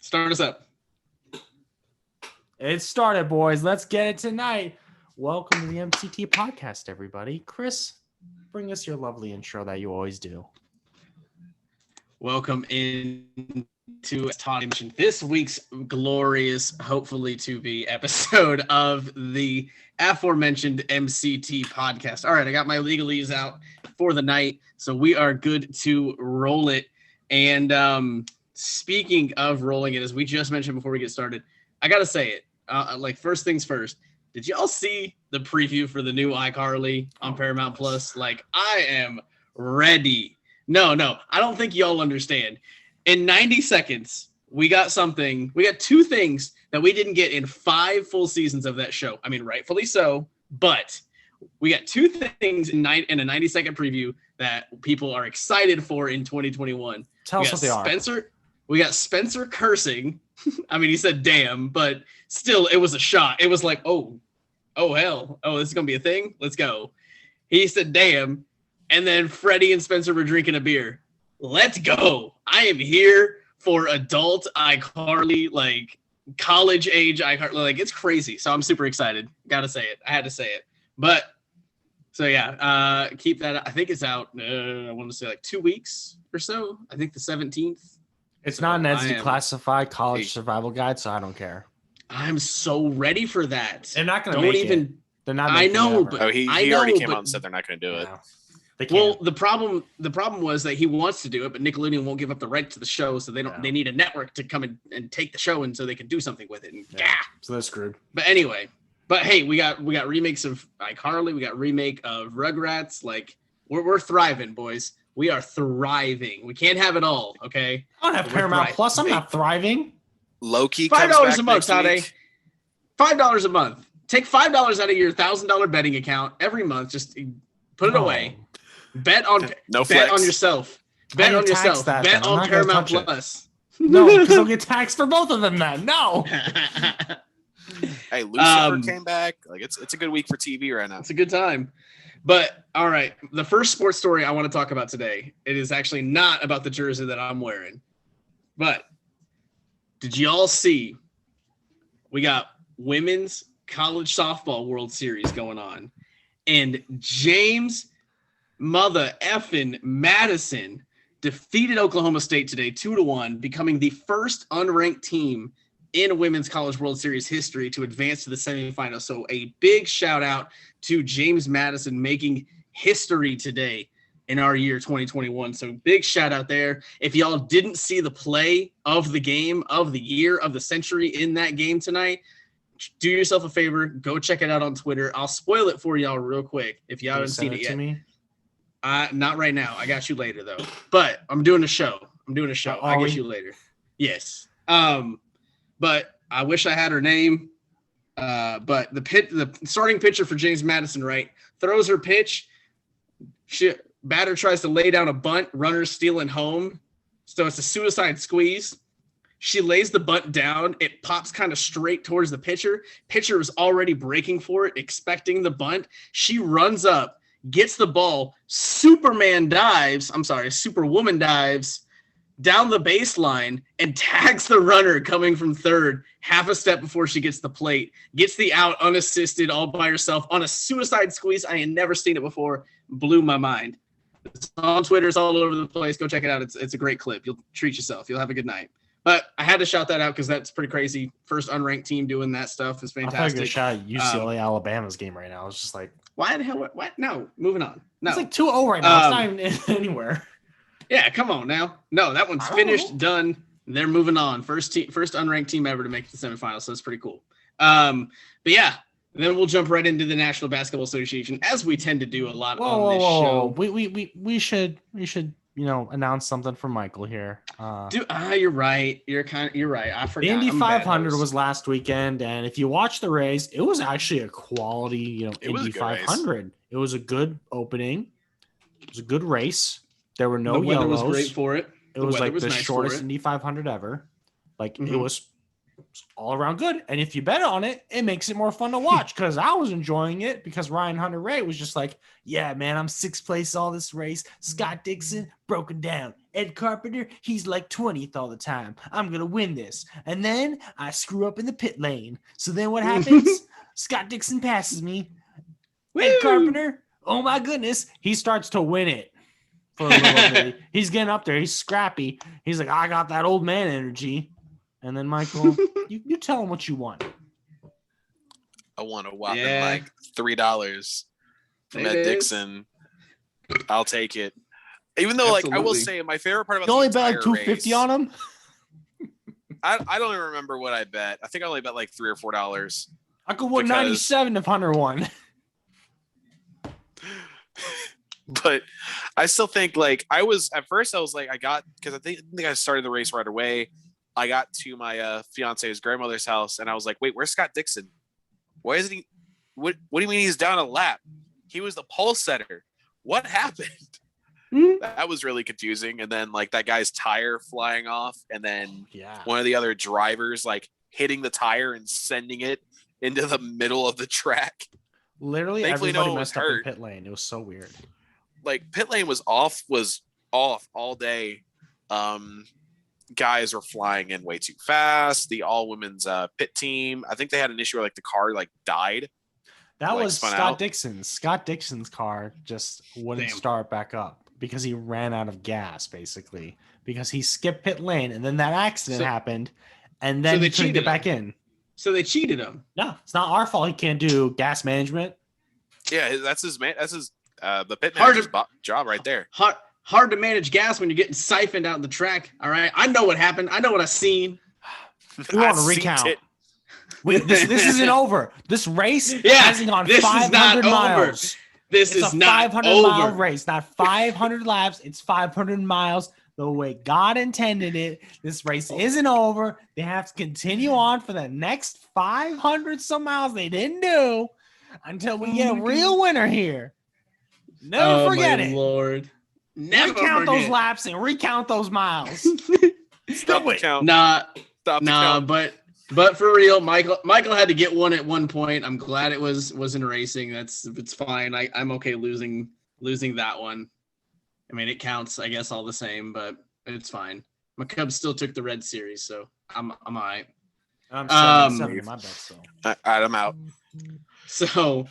Start us up. It started, boys. Let's get it tonight. Welcome to the MCT Podcast, everybody. Chris, bring us your lovely intro that you always do. Welcome in to, as Todd mentioned, this week's glorious, hopefully to be episode of the aforementioned MCT Podcast. All right, I got my legalese out for the night, so we are good to roll it. And speaking of rolling it, as we just mentioned before we get started, I got to say it. First things first, did y'all see the preview for the new iCarly on Paramount Plus? Like, I am ready. No, I don't think y'all understand. In 90 seconds, we got two things that we didn't get in 5 full seasons of that show. I mean, rightfully so, but we got 2 things in a 90-second preview that people are excited for in 2021. Tell us what they are. We got Spencer cursing. I mean, he said damn, but still, it was a shot. It was like, oh, hell. Oh, this is going to be a thing? Let's go. He said damn, and then Freddie and Spencer were drinking a beer. Let's go. I am here for adult iCarly, like college age iCarly. Like, it's crazy. So I'm super excited. Got to say it. I had to say it. But, so yeah, keep that. I think it's out, I want to say like 2 weeks or so. I think the 17th. It's not an NCAA classified college survival guide, so I don't care. I'm so ready for that. They're not going to make it. They're not. I know, but he already came out and said they're not going to do it. They can't. Well, the problem was that he wants to do it, but Nickelodeon won't give up the right to the show, so they don't. Yeah. They need a network to come and take the show, and so they can do something with it. And so they're screwed. But anyway, hey, we got remakes of iCarly. We got remake of Rugrats. Like we're thriving, boys. We are thriving. We can't have it all, okay? I don't have Paramount Plus. I'm not thriving. Loki $5 a month, Tade. $5 a month. Take $5 out of your $1,000 betting account every month. Just put it away. Bet on yourself. Bet on yourself. Bet on Paramount Plus. No, because I'll get taxed for both of them then. No. Hey, Lucifer came back. Like it's a good week for TV right now. It's a good time. But all right, the first sports story I want to talk about today, it is actually not about the jersey that I'm wearing. But did y'all see we got women's college softball World Series going on, and James mother effing Madison defeated Oklahoma State today 2-1, becoming the first unranked team in women's college World Series history to advance to the semifinals. So a big shout out to James Madison making history today in our year 2021. So big shout out there. If y'all didn't see the play of the game of the year of the century in that game tonight, do yourself a favor, go check it out on Twitter. I'll spoil it for y'all real quick if y'all haven't seen it yet. Not right now. I got you later though. But I'm doing a show. I'll get you later. Yes. But I wish I had her name. But the starting pitcher for James Madison, right, throws her pitch. Batter tries to lay down a bunt. Runner's stealing home. So it's a suicide squeeze. She lays the bunt down. It pops kind of straight towards the pitcher. Pitcher was already breaking for it, expecting the bunt. She runs up, gets the ball. Superwoman dives down the baseline and tags the runner coming from third half a step before she gets the plate, gets the out unassisted all by herself on a suicide squeeze. I had never seen it before. Blew my mind. It's on Twitter. It's all over the place. Go check it out. It's a great clip. You'll treat yourself. You'll have a good night. But I had to shout that out because that's pretty crazy. First unranked team doing that stuff is fantastic. I thought you were shout out UCLA Alabama's game right now. I was just like, why the hell? What? No, moving on. No, it's like 2-0 right now. It's not even anywhere. Yeah, come on now. No, that one's finished, done. They're moving on. First unranked team ever to make the semifinals, so that's pretty cool. But yeah, then we'll jump right into the National Basketball Association, as we tend to do a lot on this show. We should announce something for Michael here. You're right. You're right. I forgot. The Indy 500 was last weekend, and if you watch the race, it was actually a quality, Indy 500. Race. It was a good opening. It was a good race. There were no yellows. The weather was great for it. It was like the shortest Indy 500 ever. Like it was It's all around good. And if you bet on it, it makes it more fun to watch because I was enjoying it because Ryan Hunter-Reay was just like, yeah, man, I'm 6th place all this race. Scott Dixon, broken down. Ed Carpenter, he's like 20th all the time. I'm going to win this. And then I screw up in the pit lane. So then what happens? Scott Dixon passes me. Ed Carpenter, oh my goodness, he starts to win it for a little bit. He's getting up there. He's scrappy. He's like, I got that old man energy. And then, Michael, you tell him what you want. I want a whopping like $3 from Ed Dixon. I'll take it. Even though, like, I will say my favorite part about you only bet like $250 on him. I don't even remember what I bet. I think I only bet like $3 or $4. I could win 97 if Hunter won. But I still think like I was like because I think I started the race right away. I got to my fiance's grandmother's house and I was like, wait, where's Scott Dixon? Why isn't he? What do you mean he's down a lap? He was the pole setter. What happened? That was really confusing. And then like that guy's tire flying off, and then one of the other drivers like hitting the tire and sending it into the middle of the track. Literally, thankfully, everybody messed up in pit lane. It was so weird. Like pit lane was off all day. Guys were flying in way too fast. The all women's pit team, I think they had an issue where like the car like died. That was Scott Dixon's. Scott Dixon's car just wouldn't start back up because he ran out of gas, basically, because he skipped pit lane and then that accident happened, and then he couldn't get back in. So they cheated him. No, it's not our fault. He can't do gas management. Yeah, that's his the pit manager's job right there. Hard to manage gas when you're getting siphoned out in the track. All right, I know what happened. I know what I seen. We want to recount. This isn't over. This race hasn't gone 500 miles. This is not over. 500-mile race, not 500 laps. It's 500 miles. The way God intended it. This race isn't over. They have to continue on for the next 500 some miles they didn't do until we get a real winner here. Never forget it. Lord. Never recount those laps and recount those miles. Stop the count. But for real, Michael had to get one at one point. I'm glad it was in racing. It's fine. I'm okay losing that one. I mean, it counts, I guess, all the same, but it's fine. My Cubs still took the red series, so I'm all right. I'm 7 in my bet, so. All right, I'm out. So,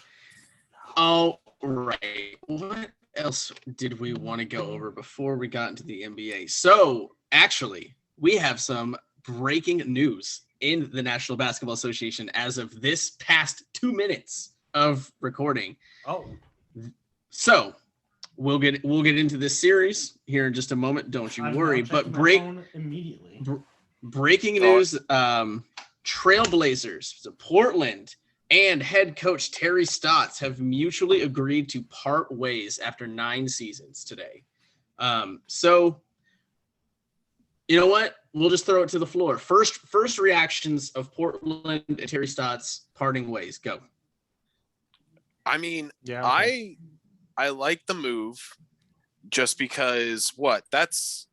all right. What else did we want to go over before we got into the NBA? So, actually, we have some breaking news in the National Basketball Association as of this past 2 minutes of recording. Oh. So, we'll get into this series here in just a moment. Don't you worry. But immediately. Breaking news: Trailblazers, so Portland, and head coach Terry Stotts have mutually agreed to part ways after 9 seasons today. So, you know what? We'll just throw it to the floor. First reactions of Portland and Terry Stotts parting ways. Go. I mean, I like the move just because that's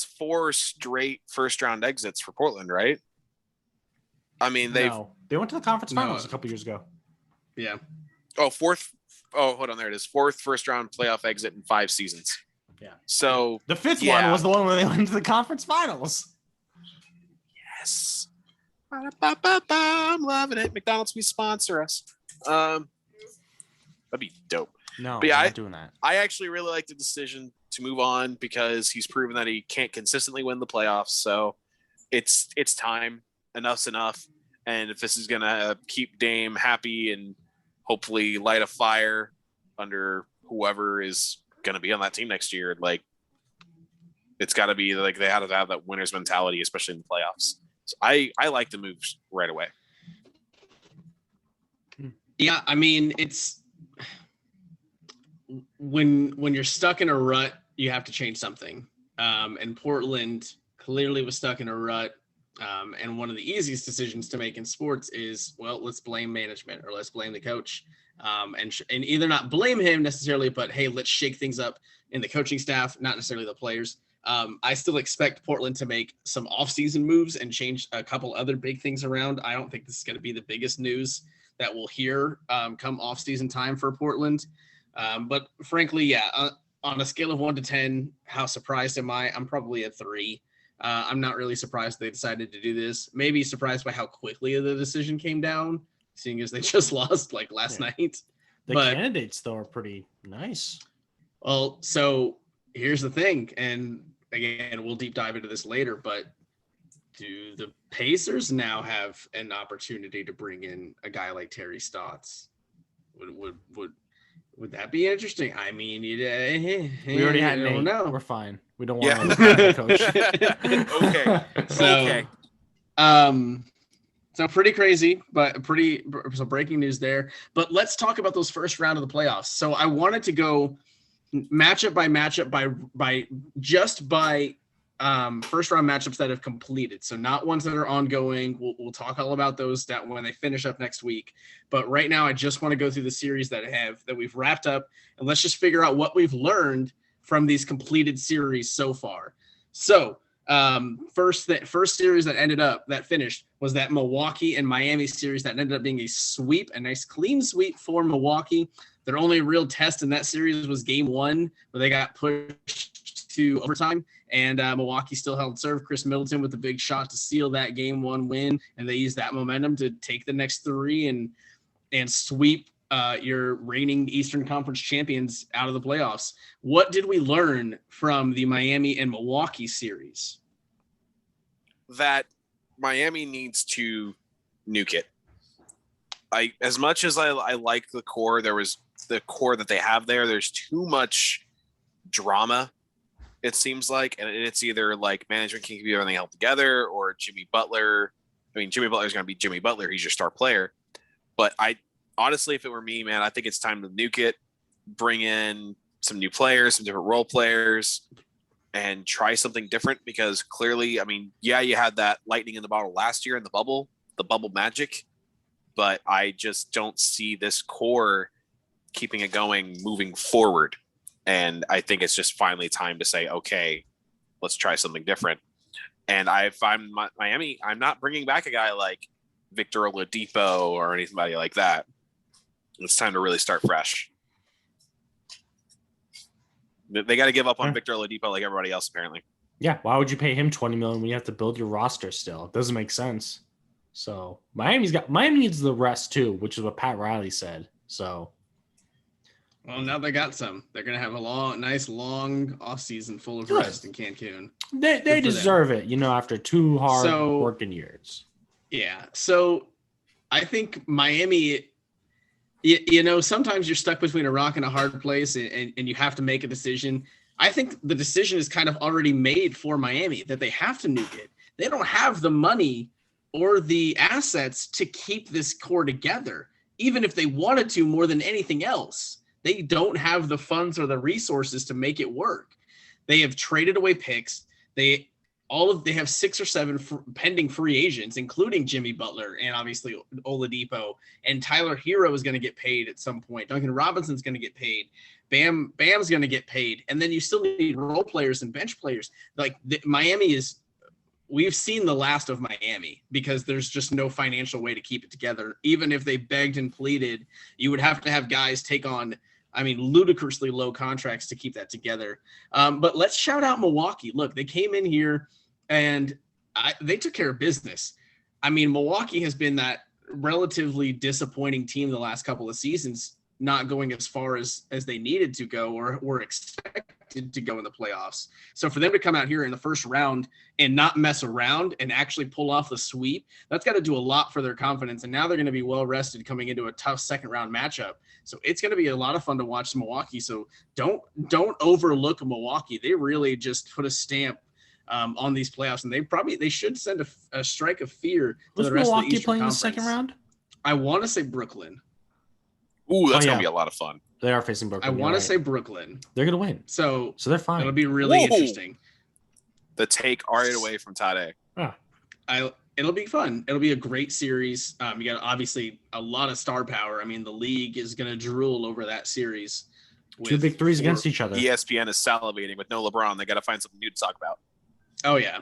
4 straight first round exits for Portland, right? I mean, they went to the conference finals a couple years ago. Yeah. Hold on, there it is. 4th first round playoff exit in 5 seasons. Yeah. So the 5th one was the one where they went to the conference finals. Yes. I'm loving it. McDonald's, please sponsor us. That'd be dope. No, but I'm not doing that. I actually really like the decision to move on because he's proven that he can't consistently win the playoffs. So it's time. Enough's enough. And if this is gonna keep Dame happy and hopefully light a fire under whoever is gonna be on that team next year, like it's got to be like they had to have that winner's mentality, especially in the playoffs. So I like the moves right away. Yeah, I mean, it's when you're stuck in a rut, you have to change something. And Portland clearly was stuck in a rut. And one of the easiest decisions to make in sports is, well, let's blame management or let's blame the coach. And either not blame him necessarily, but hey, let's shake things up in the coaching staff, not necessarily the players. I still expect Portland to make some offseason moves and change a couple other big things around. I don't think this is going to be the biggest news that we'll hear come offseason time for Portland. But frankly, yeah, on a scale of 1 to 10, how surprised am I? I'm probably a 3. I'm not really surprised they decided to do this. Maybe surprised by how quickly the decision came down, seeing as they just lost like last night. The candidates, though, are pretty nice. Well, so here's the thing, and again, we'll deep dive into this later, but do the Pacers now have an opportunity to bring in a guy like Terry Stotts? Would that be interesting? I mean, we already had Nate. No, we're fine. We don't want to coach. Okay. Okay. So pretty crazy, but so breaking news there. But let's talk about those first round of the playoffs. So I wanted to go matchup by matchup by first round matchups that have completed. So not ones that are ongoing. We'll talk all about those that when they finish up next week. But right now I just want to go through the series that we've wrapped up, and let's just figure out what we've learned from these completed series so far. So first series that finished was that Milwaukee and Miami series that ended up being a nice clean sweep for Milwaukee. Their only real test in that series was game 1, where they got pushed to overtime, and Milwaukee still held serve. Chris Middleton with a big shot to seal that game 1 win, and they used that momentum to take the next 3 and sweep your reigning Eastern Conference champions out of the playoffs. What did we learn from the Miami and Milwaukee series? That Miami needs to nuke it. As much as I like the core, the core that they have there, there's too much drama, it seems like, and it's either like management can keep everything held together or Jimmy Butler. I mean, Jimmy Butler is going to be Jimmy Butler. He's your star player. But honestly, if it were me, man, I think it's time to nuke it, bring in some new players, some different role players, and try something different, because clearly, I mean, yeah, you had that lightning in the bottle last year in the bubble magic, but I just don't see this core keeping it going moving forward. And I think it's just finally time to say, okay, let's try something different. And if I'm Miami, I'm not bringing back a guy like Victor Oladipo or anybody like that. It's time to really start fresh. They got to give up on Victor Oladipo like everybody else, apparently. Yeah, why would you pay him $20 million when you have to build your roster still? It doesn't make sense. So Miami needs the rest too, which is what Pat Riley said. So, well, now they got some. They're gonna have a nice long off season full of rest in Cancun. They deserve it, after 2 hard working years. Yeah. So I think Miami, sometimes you're stuck between a rock and a hard place, and you have to make a decision. I think the decision is kind of already made for Miami that they have to nuke it. They don't have the money or the assets to keep this core together, even if they wanted to more than anything else. They don't have the funds or the resources to make it work. They have traded away picks. They have 6 or 7 pending free agents, including Jimmy Butler and obviously Oladipo, and Tyler Hero is going to get paid at some point. Duncan Robinson's going to get paid. Bam's going to get paid. And then you still need role players and bench players. We've seen the last of Miami because there's just no financial way to keep it together. Even if they begged and pleaded, you would have to have guys take on, ludicrously low contracts to keep that together. But let's shout out Milwaukee. Look, they came in here and they took care of business. Milwaukee has been that relatively disappointing team the last couple of seasons, not going as far as they needed to go or were expected to go in the playoffs. So for them to come out here in the first round and not mess around and actually pull off the sweep, that's got to do a lot for their confidence. And now they're going to be well rested coming into a tough second round matchup. So it's going to be a lot of fun to watch Milwaukee. So don't overlook Milwaukee. They really just put a stamp on these playoffs, and they should send a strike of fear to the rest Milwaukee of the Eastern playing Conference. the second round? I want to say Brooklyn. Ooh, that's going to be a lot of fun. They are facing Brooklyn. I want to say Brooklyn. They're going to win. So they're fine. It'll be really interesting. The take right away from Tade. It'll be fun. It'll be a great series. You got obviously a lot of star power. The league is going to drool over that series. 2 big threes against each other. ESPN is salivating with no LeBron. They got to find something new to talk about. Oh yeah.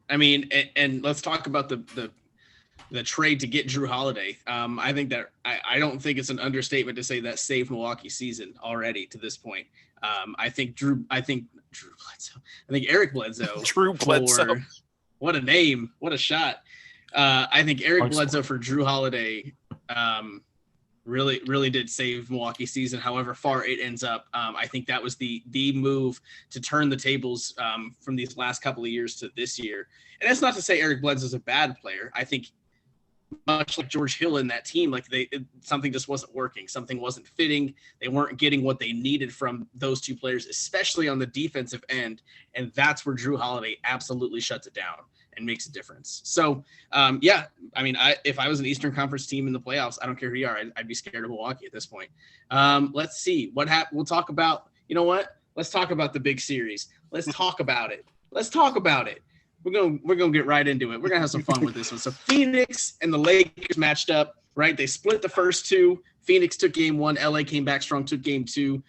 I mean, and let's talk about the trade to get Drew Holiday. I think that I don't think it's an understatement to say that saved Milwaukee's season already to this point. I think Eric Bledsoe. Drew Bledsoe. What a name! What a shot! I think Eric Bledsoe for Drew Holiday really did save Milwaukee's season. However far it ends up, I think that was the move to turn the tables from these last couple of years to this year. And that's not to say Eric Bledsoe's a bad player. I think much like George Hill in that team, like something just wasn't working. Something wasn't fitting. They weren't getting what they needed from those two players, especially on the defensive end. And that's where Drew Holiday absolutely shuts it down and makes a difference. So, I mean, if I was an Eastern Conference team in the playoffs, I don't care who you are, I'd be scared of Milwaukee at this point. Let's see what happened. We'll talk about, you know what? Let's talk about the big series. Let's talk about it. We're gonna get right into it. We're gonna have some fun with this one. So Phoenix and the Lakers matched up, right? They split the first two. Phoenix took game 1. LA came back strong, took game 2.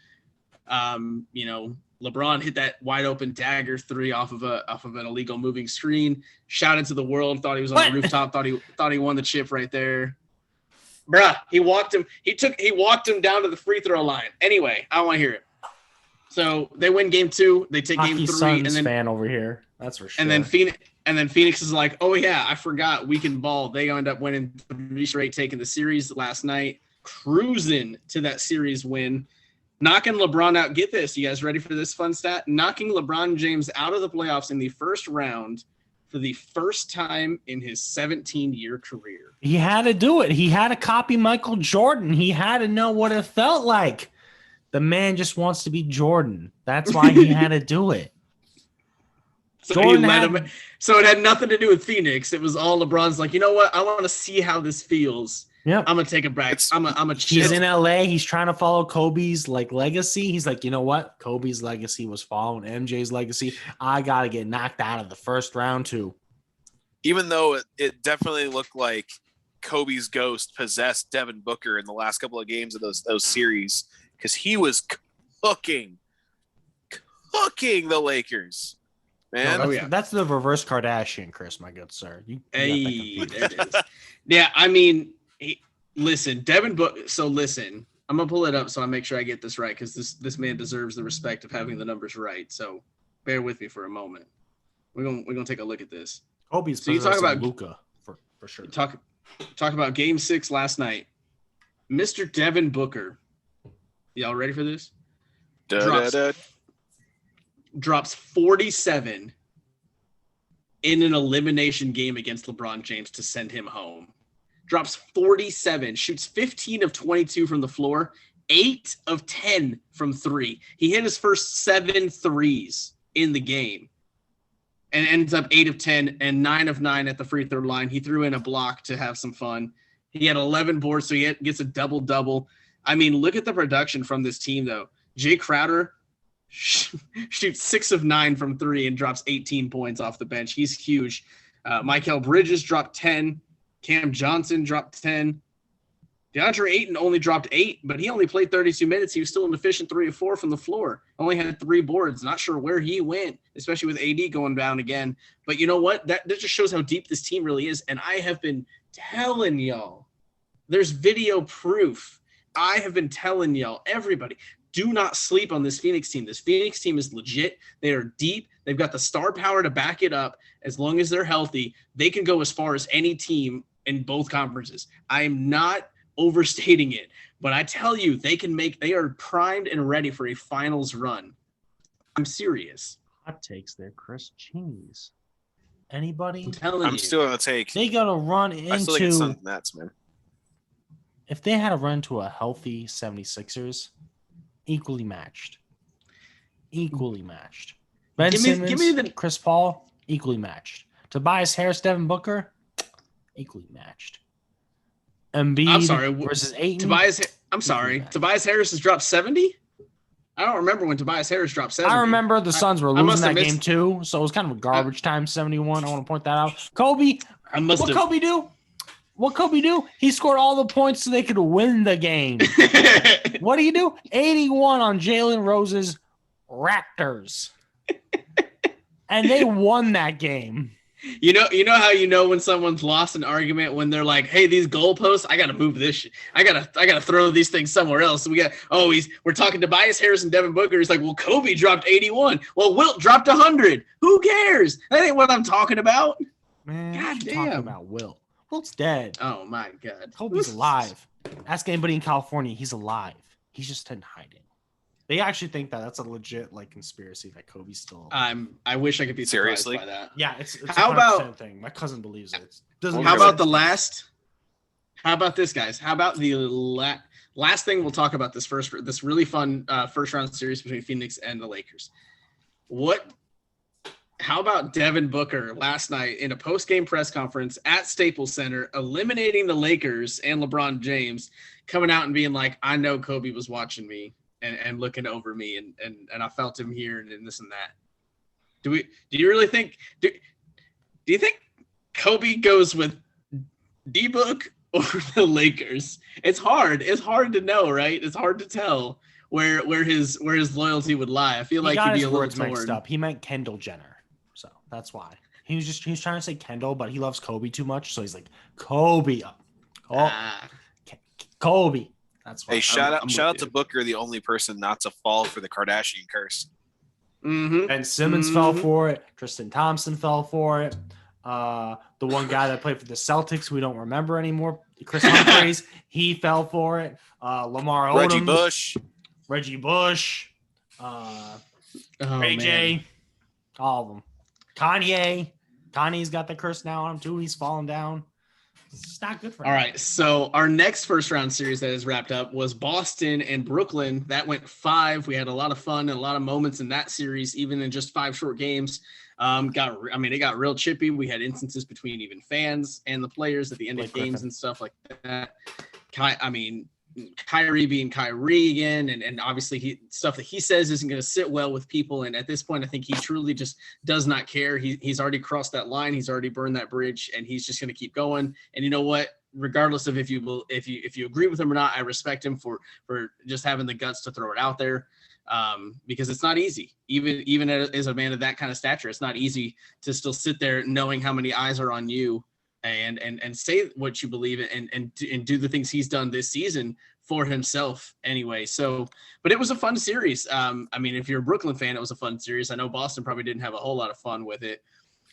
LeBron hit that wide open dagger 3 off of an illegal moving screen. Shouted to the world, thought he was on the rooftop, thought he won the chip right there. Bruh, he walked him down to the free throw line. Anyway, I don't want to hear it. So they win game 2. They take game 3, and then fan over here. That's for sure. And then Phoenix is like, oh yeah, I forgot we can ball. They end up winning 3 straight, taking the series last night, cruising to that series win, knocking LeBron out. Get this, you guys ready for this fun stat? Knocking LeBron James out of the playoffs in the first round for the first time in his 17-year career. He had to do it. He had to copy Michael Jordan. He had to know what it felt like. The man just wants to be Jordan. That's why he had to do it. So it had nothing to do with Phoenix. It was all LeBron's like, you know what? I want to see how this feels. Yep. I'm gonna take a break. I'm a chill. He's in LA. He's trying to follow Kobe's legacy. He's like, you know what? Kobe's legacy was following MJ's legacy. I gotta get knocked out of the first round too. Even though it definitely looked like Kobe's ghost possessed Devin Booker in the last couple of games of those series, because he was cooking the Lakers. Man, that's the reverse Kardashian, Chris, my good sir. Hey, there it is. Yeah, I mean, listen, Devin Booker. So listen, I'm gonna pull it up so I make sure I get this right, because this man deserves the respect of having the numbers right. So bear with me for a moment. We're gonna take a look at this. Kobe's. So you talk about Luka for sure. Talk about Game 6 last night. Mr. Devin Booker. Y'all ready for this? Drops 47 in an elimination game against LeBron James to send him home. Drops 47, shoots 15 of 22 from the floor, 8 of 10 from 3. He hit his first 7 threes in the game and ends up 8 of 10 and 9 of 9 at the free throw line. He threw in a block to have some fun. He had 11 boards, so he gets a double-double. I mean, look at the production from this team, though. Jay Crowder shoots 6 of 9 from 3 and drops 18 points off the bench. He's huge. Mikal Bridges dropped 10. Cam Johnson dropped 10. DeAndre Ayton only dropped 8, but he only played 32 minutes. He was still an efficient 3 of 4 from the floor. Only had 3 boards. Not sure where he went, especially with AD going down again. But you know what? That just shows how deep this team really is. And I have been telling y'all, there's video proof. I have been telling y'all, everybody, do not sleep on this Phoenix team. This Phoenix team is legit. They are deep. They've got the star power to back it up. As long as they're healthy, they can go as far as any team in both conferences. I am not overstating it, but I tell you, they are primed and ready for a finals run. I'm serious. Hot takes there, Chris. Jeez. Anybody? I'm still going to take. They got to run into. I still think it's something that's, man. If they had to run to a healthy 76ers, equally matched. Ben Simmons, Chris Paul, equally matched. Tobias Harris, Devin Booker, equally matched. Embiid versus Ayton. Tobias Harris has dropped 70? I don't remember when Tobias Harris dropped 70. I remember the Suns were losing that game too, so it was kind of a garbage time 71. I want to point that out. Kobe, what Kobe do? What Kobe do? He scored all the points so they could win the game. What do you do? 81 on Jalen Rose's Raptors. And they won that game. You know how you know when someone's lost an argument when they're like, "Hey, these goalposts, I gotta move this shit. I gotta throw these things somewhere else." So we're talking Tobias Harris and Devin Booker. He's like, "Well, Kobe dropped 81. Well, Wilt dropped 100. Who cares? That ain't what I'm talking about." Man, God what you damn. talking about Wilt? Wilt's dead. Oh my God. Kobe's alive. Ask anybody in California. He's alive. He's just in hiding. They actually think that that's a legit conspiracy that Kobe's still alive. I wish I could be surprised Seriously? by that. Yeah, it's How a 100% about- thing. My cousin believes it. How about the last? How about this, guys? How about the last thing we'll talk about this really fun first round series between Phoenix and the Lakers? How about Devin Booker last night in a post-game press conference at Staples Center, eliminating the Lakers and LeBron James, coming out and being like, "I know Kobe was watching me and looking over me, and I felt him here and this and that." Do you really think? Do you think Kobe goes with D-Book or the Lakers? It's hard. It's hard to know, right? It's hard to tell where his loyalty would lie. I feel like he'd be a little torn. Mixed up. He meant Kendall Jenner, so that's why he was trying to say Kendall, but he loves Kobe too much, so he's like Kobe. Kobe. That's why. Hey, shout out to Booker, the only person not to fall for the Kardashian curse. Mm-hmm. Ben Simmons fell for it. Tristan Thompson fell for it. The one guy that played for the Celtics, we don't remember anymore, Chris Humphries, he fell for it. Lamar Odom, Reggie Bush, Ray J, all of them. Kanye's got the curse now on him too. He's fallen down. It's not good for him. All right, so our next first round series that is wrapped up was Boston and Brooklyn. That went 5. We had a lot of fun and a lot of moments in that series, even in just 5 short games. It got real chippy. We had instances between even fans and the players at the end of games and stuff like that. Kyrie being Kyrie again, and obviously stuff that he says isn't going to sit well with people. And at this point, I think he truly just does not care. He's already crossed that line. He's already burned that bridge, and he's just going to keep going. And you know what? Regardless of if you agree with him or not, I respect him for just having the guts to throw it out there, because it's not easy. Even as a man of that kind of stature, it's not easy to still sit there knowing how many eyes are on you and say what you believe in and do the things he's done this season for himself anyway. So, but it was a fun series. If you're a Brooklyn fan, it was a fun series. I know Boston probably didn't have a whole lot of fun with it,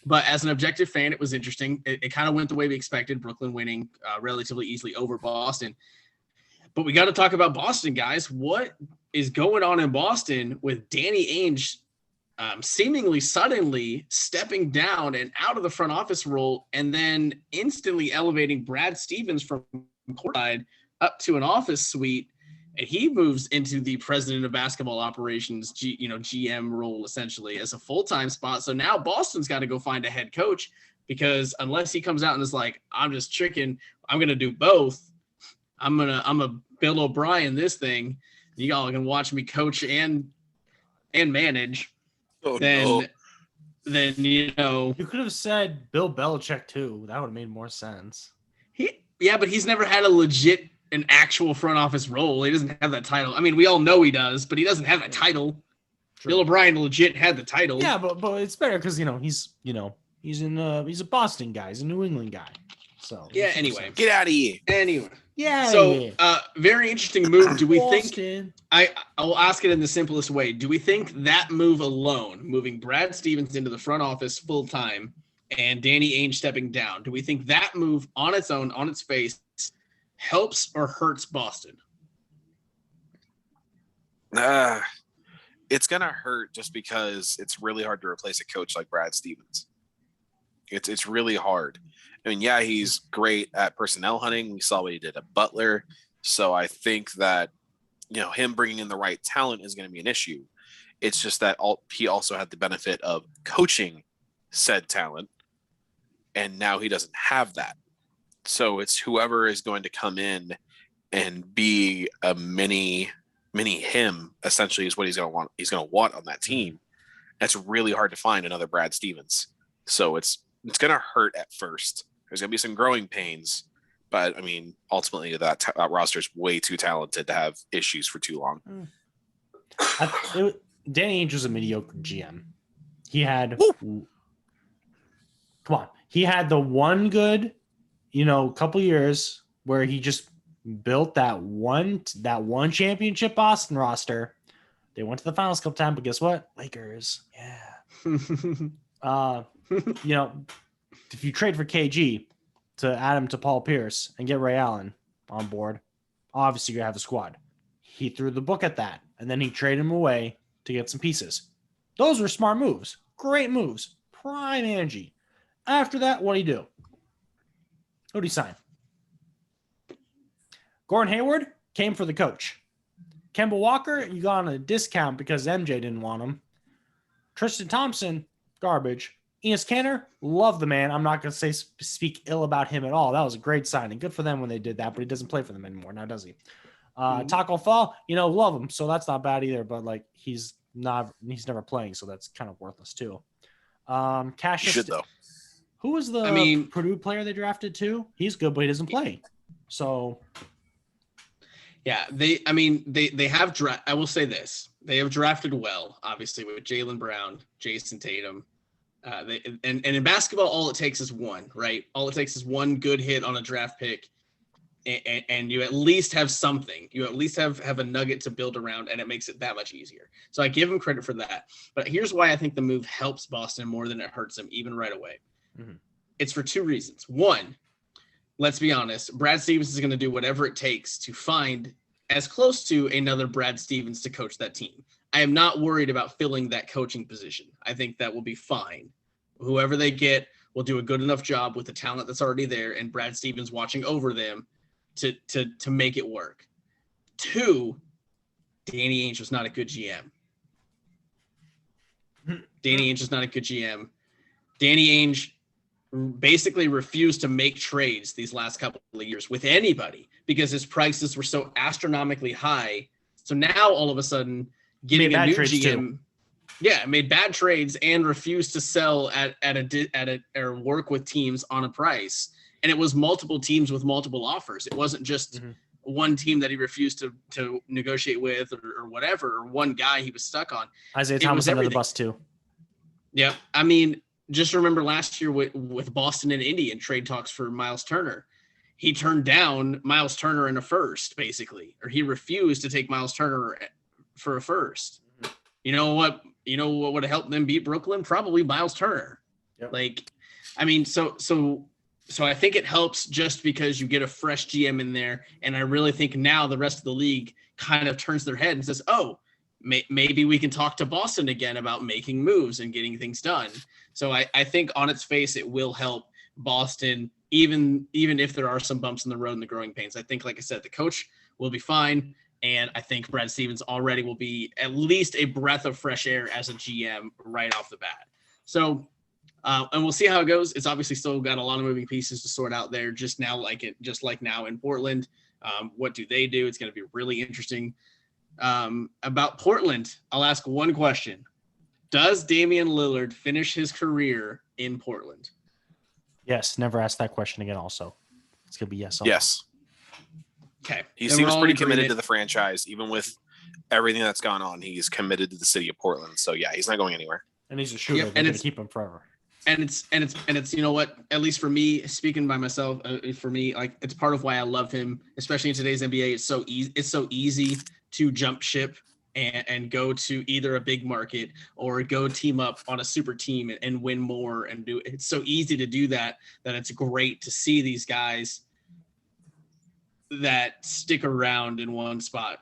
but as an objective fan, it was interesting. It kind of went the way we expected, Brooklyn winning relatively easily over Boston. But we got to talk about Boston, guys. What is going on in Boston with Danny Ainge seemingly suddenly stepping down and out of the front office role, and then instantly elevating Brad Stevens from courtside up to an office suite, and he moves into the president of basketball operations, GM role essentially as a full-time spot. So now Boston's got to go find a head coach, because unless he comes out and is like, "I'm just chicken, I'm gonna do both. I'm a Bill O'Brien this thing. You all can watch me coach and manage." Then you could have said Bill Belichick too. That would have made more sense. But he's never had an actual front office role. He doesn't have that title. I mean, we all know he does, but he doesn't have that title. True. Bill O'Brien legit had the title. Yeah, but it's better because he's a Boston guy, he's a New England guy. So yeah. Anyway, get out of here. Anyway. Yeah. So, very interesting move. Do we Boston. think? I will ask it in the simplest way. Do we think that move alone, moving Brad Stevens into the front office full time, and Danny Ainge stepping down, do we think that move on its own, on its face, helps or hurts Boston? It's gonna hurt just because it's really hard to replace a coach like Brad Stevens. It's really hard. I mean, yeah, he's great at personnel hunting. We saw what he did at Butler. So I think that, him bringing in the right talent is going to be an issue. It's just that he also had the benefit of coaching said talent, and now he doesn't have that. So it's whoever is going to come in and be a mini him, essentially, is what he's going to want. He's going to want on that team. That's really hard to find another Brad Stevens. So it's going to hurt at first. There's going to be some growing pains, But I mean, ultimately, that roster is way too talented to have issues for too long. Danny Ainge was a mediocre GM. He had, he had the one good, couple years where he just built that one championship Boston roster. They went to the finals a couple times, but guess what? Lakers, yeah. If you trade for KG to add him to Paul Pierce and get Ray Allen on board, obviously you have a squad. He threw the book at that, and then he traded him away to get some pieces. Those were smart moves. Great moves. Prime energy. After that, what do you do? Who do you sign? Gordon Hayward came for the coach. Kemba Walker, you got on a discount because MJ didn't want him. Tristan Thompson, garbage. Enes Kanter, love the man. I'm not going to speak ill about him at all. That was a great signing. Good for them when they did that, but he doesn't play for them anymore now, does he? Taco Fall, love him, so that's not bad either. But he's never playing, so that's kind of worthless too. Cassius, should though. Who was the Purdue player they drafted too? He's good, but he doesn't play. So yeah, they have I will say this: they have drafted well, obviously with Jaylen Brown, Jason Tatum. And in basketball, all it takes is one, right? All it takes is one good hit on a draft pick. And you at least have something. You at least have a nugget to build around, and it makes it that much easier. So I give him credit for that. But here's why I think the move helps Boston more than it hurts them, even right away. Mm-hmm. It's for two reasons. One, let's be honest, Brad Stevens is going to do whatever it takes to find as close to another Brad Stevens to coach that team. I am not worried about filling that coaching position. I think that will be fine. Whoever they get will do a good enough job with the talent that's already there, and Brad Stevens watching over them to make it work. Two, Danny Ainge was not a good GM. Danny Ainge is not a good GM. Danny Ainge basically refused to make trades these last couple of years with anybody because his prices were so astronomically high. So now all of a sudden getting a new GM, made bad trades and refused to sell or work with teams on a price. And it was multiple teams with multiple offers. It wasn't just one team that he refused to negotiate with or whatever, or one guy he was stuck on. Isaiah Thomas under the bus too. Yeah. I mean, just remember last year with Boston and Indy in trade talks for Miles Turner. He turned down Miles Turner in a first, basically, or he refused to take Miles Turner for a first. You know what would have helped them beat Brooklyn? Probably Miles Turner. Yep. So I think it helps just because you get a fresh GM in there. And I really think now the rest of the league kind of turns their head and says, oh, maybe we can talk to Boston again about making moves and getting things done. So I think on its face, it will help Boston, even if there are some bumps in the road and the growing pains. I think, like I said, the coach will be fine. And I think Brad Stevens already will be at least a breath of fresh air as a GM right off the bat. So, and we'll see how it goes. It's obviously still got a lot of moving pieces to sort out there just like now in Portland. What do they do? It's going to be really interesting. About Portland, I'll ask one question. Does Damian Lillard finish his career in Portland? Yes. Never ask that question again also. It's going to be yes. Yes. Okay. He seems pretty committed to the franchise, even with everything that's gone on. He's committed to the city of Portland. So yeah, he's not going anywhere. And he's a shooter. They're going to keep him forever. And it's you know what, at least for me, speaking by myself, for me, like, it's part of why I love him, especially in today's NBA. It's so easy to jump ship and go to either a big market or go team up on a super team and win more and do. It's so easy to do that it's great to see these guys that stick around in one spot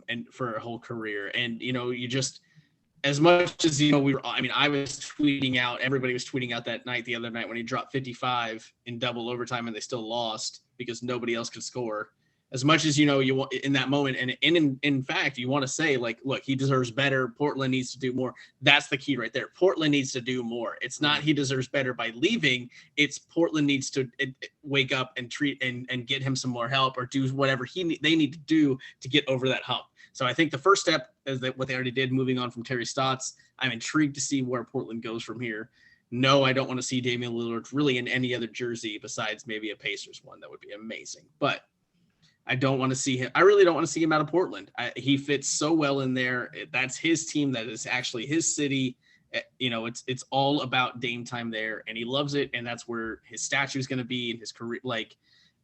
and for a whole career. And you just, as much as I was tweeting out, everybody was tweeting out that night, the other night, when he dropped 55 in double overtime and they still lost because nobody else could score. As much as you want in that moment, and in fact, you want to say, like, look, he deserves better. Portland needs to do more. That's the key right there. Portland needs to do more. It's not he deserves better by leaving. It's Portland needs to wake up and treat and get him some more help or do whatever they need to do to get over that hump. So I think the first step is that what they already did, moving on from Terry Stotts. I'm intrigued to see where Portland goes from here. No, I don't want to see Damian Lillard really in any other jersey besides maybe a Pacers one. That would be amazing. But I don't want to see him. I really don't want to see him out of Portland. He fits so well in there. That's his team. That is actually his city. It's all about Dame time there, and he loves it. And that's where his statue is going to be in his career, like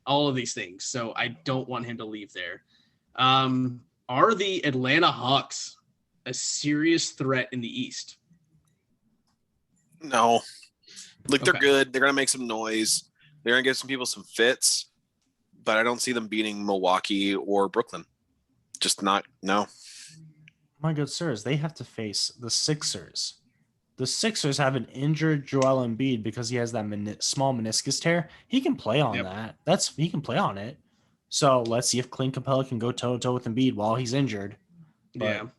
all of these things. So I don't want him to leave there. Are the Atlanta Hawks a serious threat in the East? No. Look, they're Okay. good. They're going to make some noise. They're going to give some people some fits, but I don't see them beating Milwaukee or Brooklyn. Just not, no. My good sirs, they have to face the Sixers. The Sixers have an injured Joel Embiid because he has that small meniscus tear. He can play on that. He can play on it. So let's see if Clint Capella can go toe-to-toe with Embiid while he's injured. But,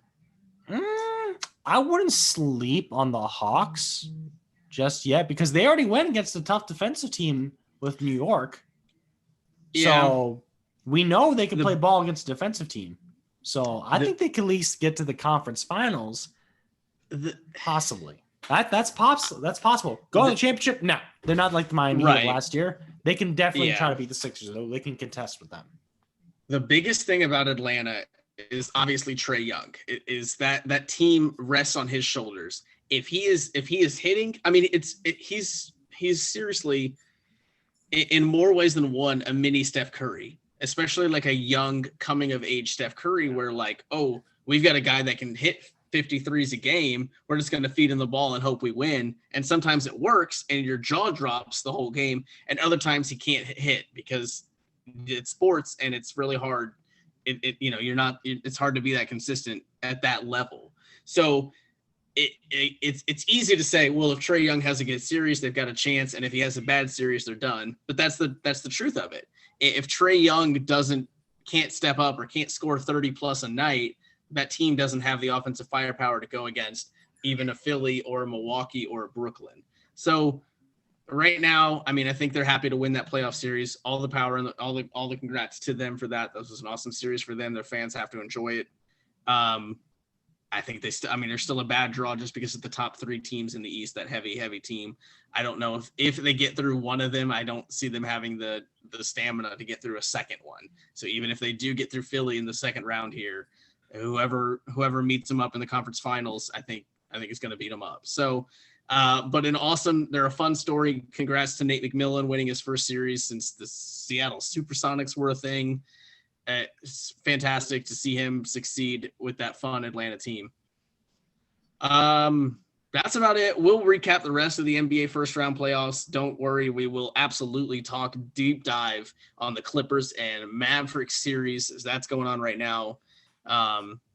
I wouldn't sleep on the Hawks just yet because they already went against a tough defensive team with New York. Yeah. So we know they can play ball against a defensive team. So I think they can at least get to the conference finals. Possibly. That's possible. Go to the championship? No. They're not like the Miami of last year. They can definitely try to beat the Sixers. They can contest with them. The biggest thing about Atlanta is obviously Trae Young. It is that team rests on his shoulders. If he is hitting, I mean, he's seriously in more ways than one a mini Steph Curry, especially like a young coming of age Steph Curry, where like, oh, we've got a guy that can hit 53s a game. We're just going to feed him the ball and hope we win. And sometimes it works and your jaw drops the whole game. And other times he can't hit because it's sports and it's really hard. It's hard to be that consistent at that level. So it's easy to say, well, if Trae Young has a good series, they've got a chance. And if he has a bad series, they're done. But that's the truth of it. If Trae Young can't step up or can't score 30 plus a night, that team doesn't have the offensive firepower to go against even a Philly or a Milwaukee or a Brooklyn. So right now, I mean, I think they're happy to win that playoff series. All the power and all the congrats to them for that. This was an awesome series for them. Their fans have to enjoy it. I think they're still a bad draw just because of the top three teams in the East, that heavy team. I don't know if they get through one of them, I don't see them having the stamina to get through a second one. So even if they do get through Philly in the second round here, whoever meets them up in the conference finals, I think is going to beat them up. So, but they're a fun story. Congrats to Nate McMillan winning his first series since the Seattle Supersonics were a thing. It's fantastic to see him succeed with that fun Atlanta team. That's about it. We'll recap the rest of the NBA first round playoffs. Don't worry. We will absolutely talk deep dive on the Clippers and Mavericks series as that's going on right now.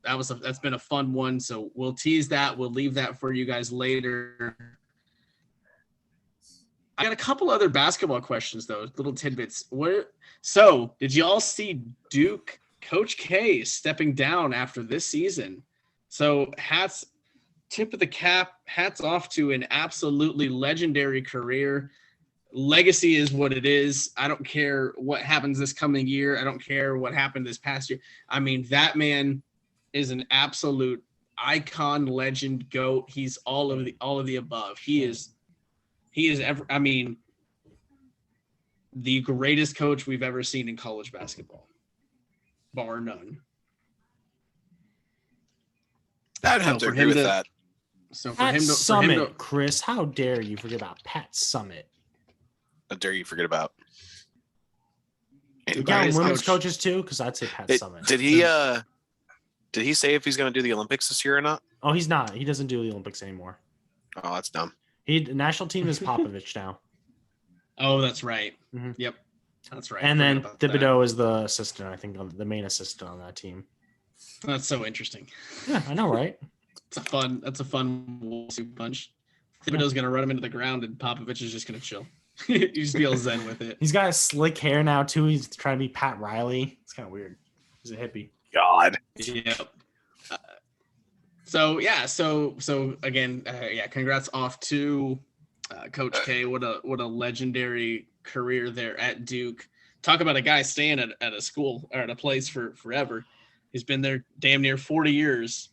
That's been a fun one. So we'll tease that. We'll leave that for you guys later. I got a couple other basketball questions though, little tidbits. So did you all see Duke Coach K stepping down after this season? So tip of the cap, hats off to an absolutely legendary career. Legacy is what it is. I don't care what happens this coming year. I don't care what happened this past year. I mean, that man is an absolute icon, legend, GOAT. He's all of the above. He is the greatest coach we've ever seen in college basketball, bar none. I'd have to agree with that. So for him to Chris, how dare you forget about Pat Summitt? How dare you forget about? You got women's coaches too, because I'd say Pat Summitt. Did he say if he's going to do the Olympics this year or not? Oh, he's not. He doesn't do the Olympics anymore. Oh, that's dumb. The national team is Popovich now. Oh, that's right. Mm-hmm. Yep, that's right. And then Thibodeau is the assistant, I think, the main assistant on that team. That's so interesting. Yeah, I know, right? That's a fun punch. Thibodeau's going to run him into the ground, and Popovich is just going to chill. He just feels zen with it. He's got a slick hair now too. He's trying to be Pat Riley. It's kind of weird. He's a hippie. God. Yep. So again, congrats off to Coach K. What a legendary career there at Duke. Talk about a guy staying at a school or at a place for forever. He's been there damn near 40 years.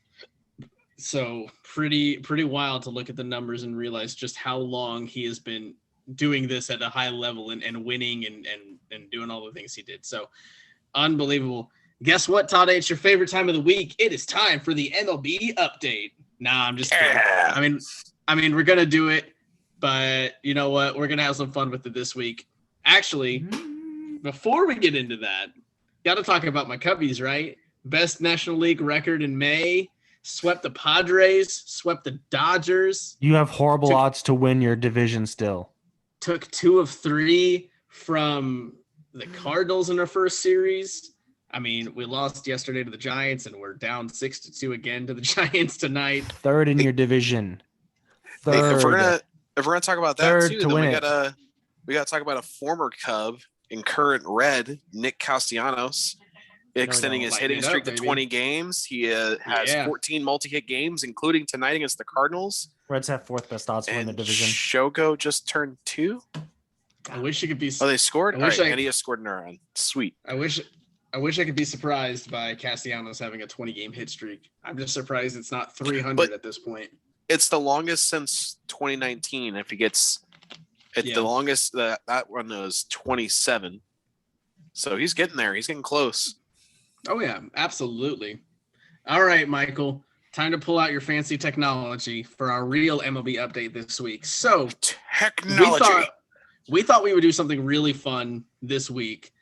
So pretty wild to look at the numbers and realize just how long he has been doing this at a high level and winning and doing all the things he did. So unbelievable. Guess what, Todd? It's your favorite time of the week. It is time for the MLB update. Nah, I'm just kidding. I mean, we're gonna do it, but you know what? We're gonna have some fun with it this week. Actually, before we get into that, got to talk about my Cubbies, right? Best National League record in May. Swept the Padres. Swept the Dodgers. You have horrible odds to win your division still. Took 2 of 3 from the Cardinals in our first series. I mean, we lost yesterday to the Giants, and we're down 6-2 again to the Giants tonight. Third in your division. Third. Hey, if we're gonna talk about that Third too, to then win we gotta talk about a former Cub in current red, Nick Castellanos, extending his hitting streak to 20 games. He has 14 multi-hit games, including tonight against the Cardinals. Reds have 4th best odds to win the division. Shogo just turned 2. I wish it could be. Oh, they scored. All right, and he has scored in a run. Sweet. I wish I could be surprised by Castellanos having a 20-game hit streak. I'm just surprised it's not 300 at this point. It's the longest since 2019. If he gets the longest, that run was 27. So he's getting there. He's getting close. Oh, yeah, absolutely. All right, Michael, time to pull out your fancy technology for our real MLB update this week. So technology. We thought we would do something really fun this week.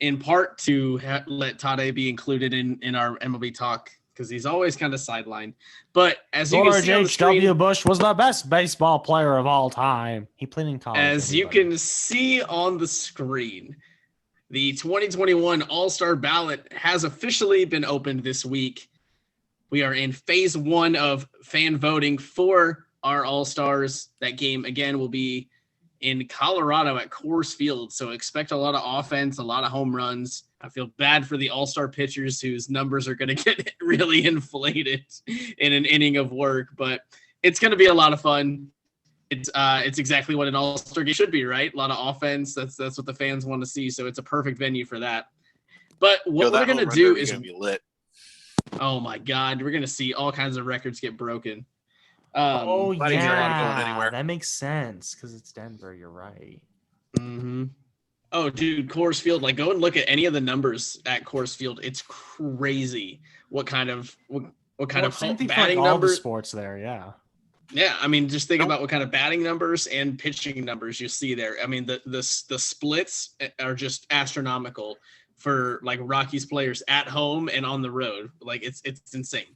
In part to let Tade be included in our MLB talk because he's always kind of sidelined. But as you can see on the screen, H.W. Bush was the best baseball player of all time. He played in college. As you can see on the screen, the 2021 All-Star Ballot has officially been opened this week. We are in phase 1 of fan voting for our All-Stars. That game, again, will be in Colorado at Coors Field. So expect a lot of offense, a lot of home runs. I feel bad for the all-star pitchers whose numbers are going to get really inflated in an inning of work, but it's going to be a lot of fun. It's exactly what an all-star game should be, right? A lot of offense. That's what the fans want to see. So it's a perfect venue for that. But what we're going to do is be lit. Oh my God. We're going to see all kinds of records get broken. That makes sense because it's Denver. You're right. Mm-hmm. Oh, dude, Coors Field. Like, go and look at any of the numbers at Coors Field. It's crazy. What kind of batting numbers? Sports there, yeah. Yeah, I mean, just think about what kind of batting numbers and pitching numbers you see there. I mean, the splits are just astronomical for like Rockies players at home and on the road. Like, it's insane.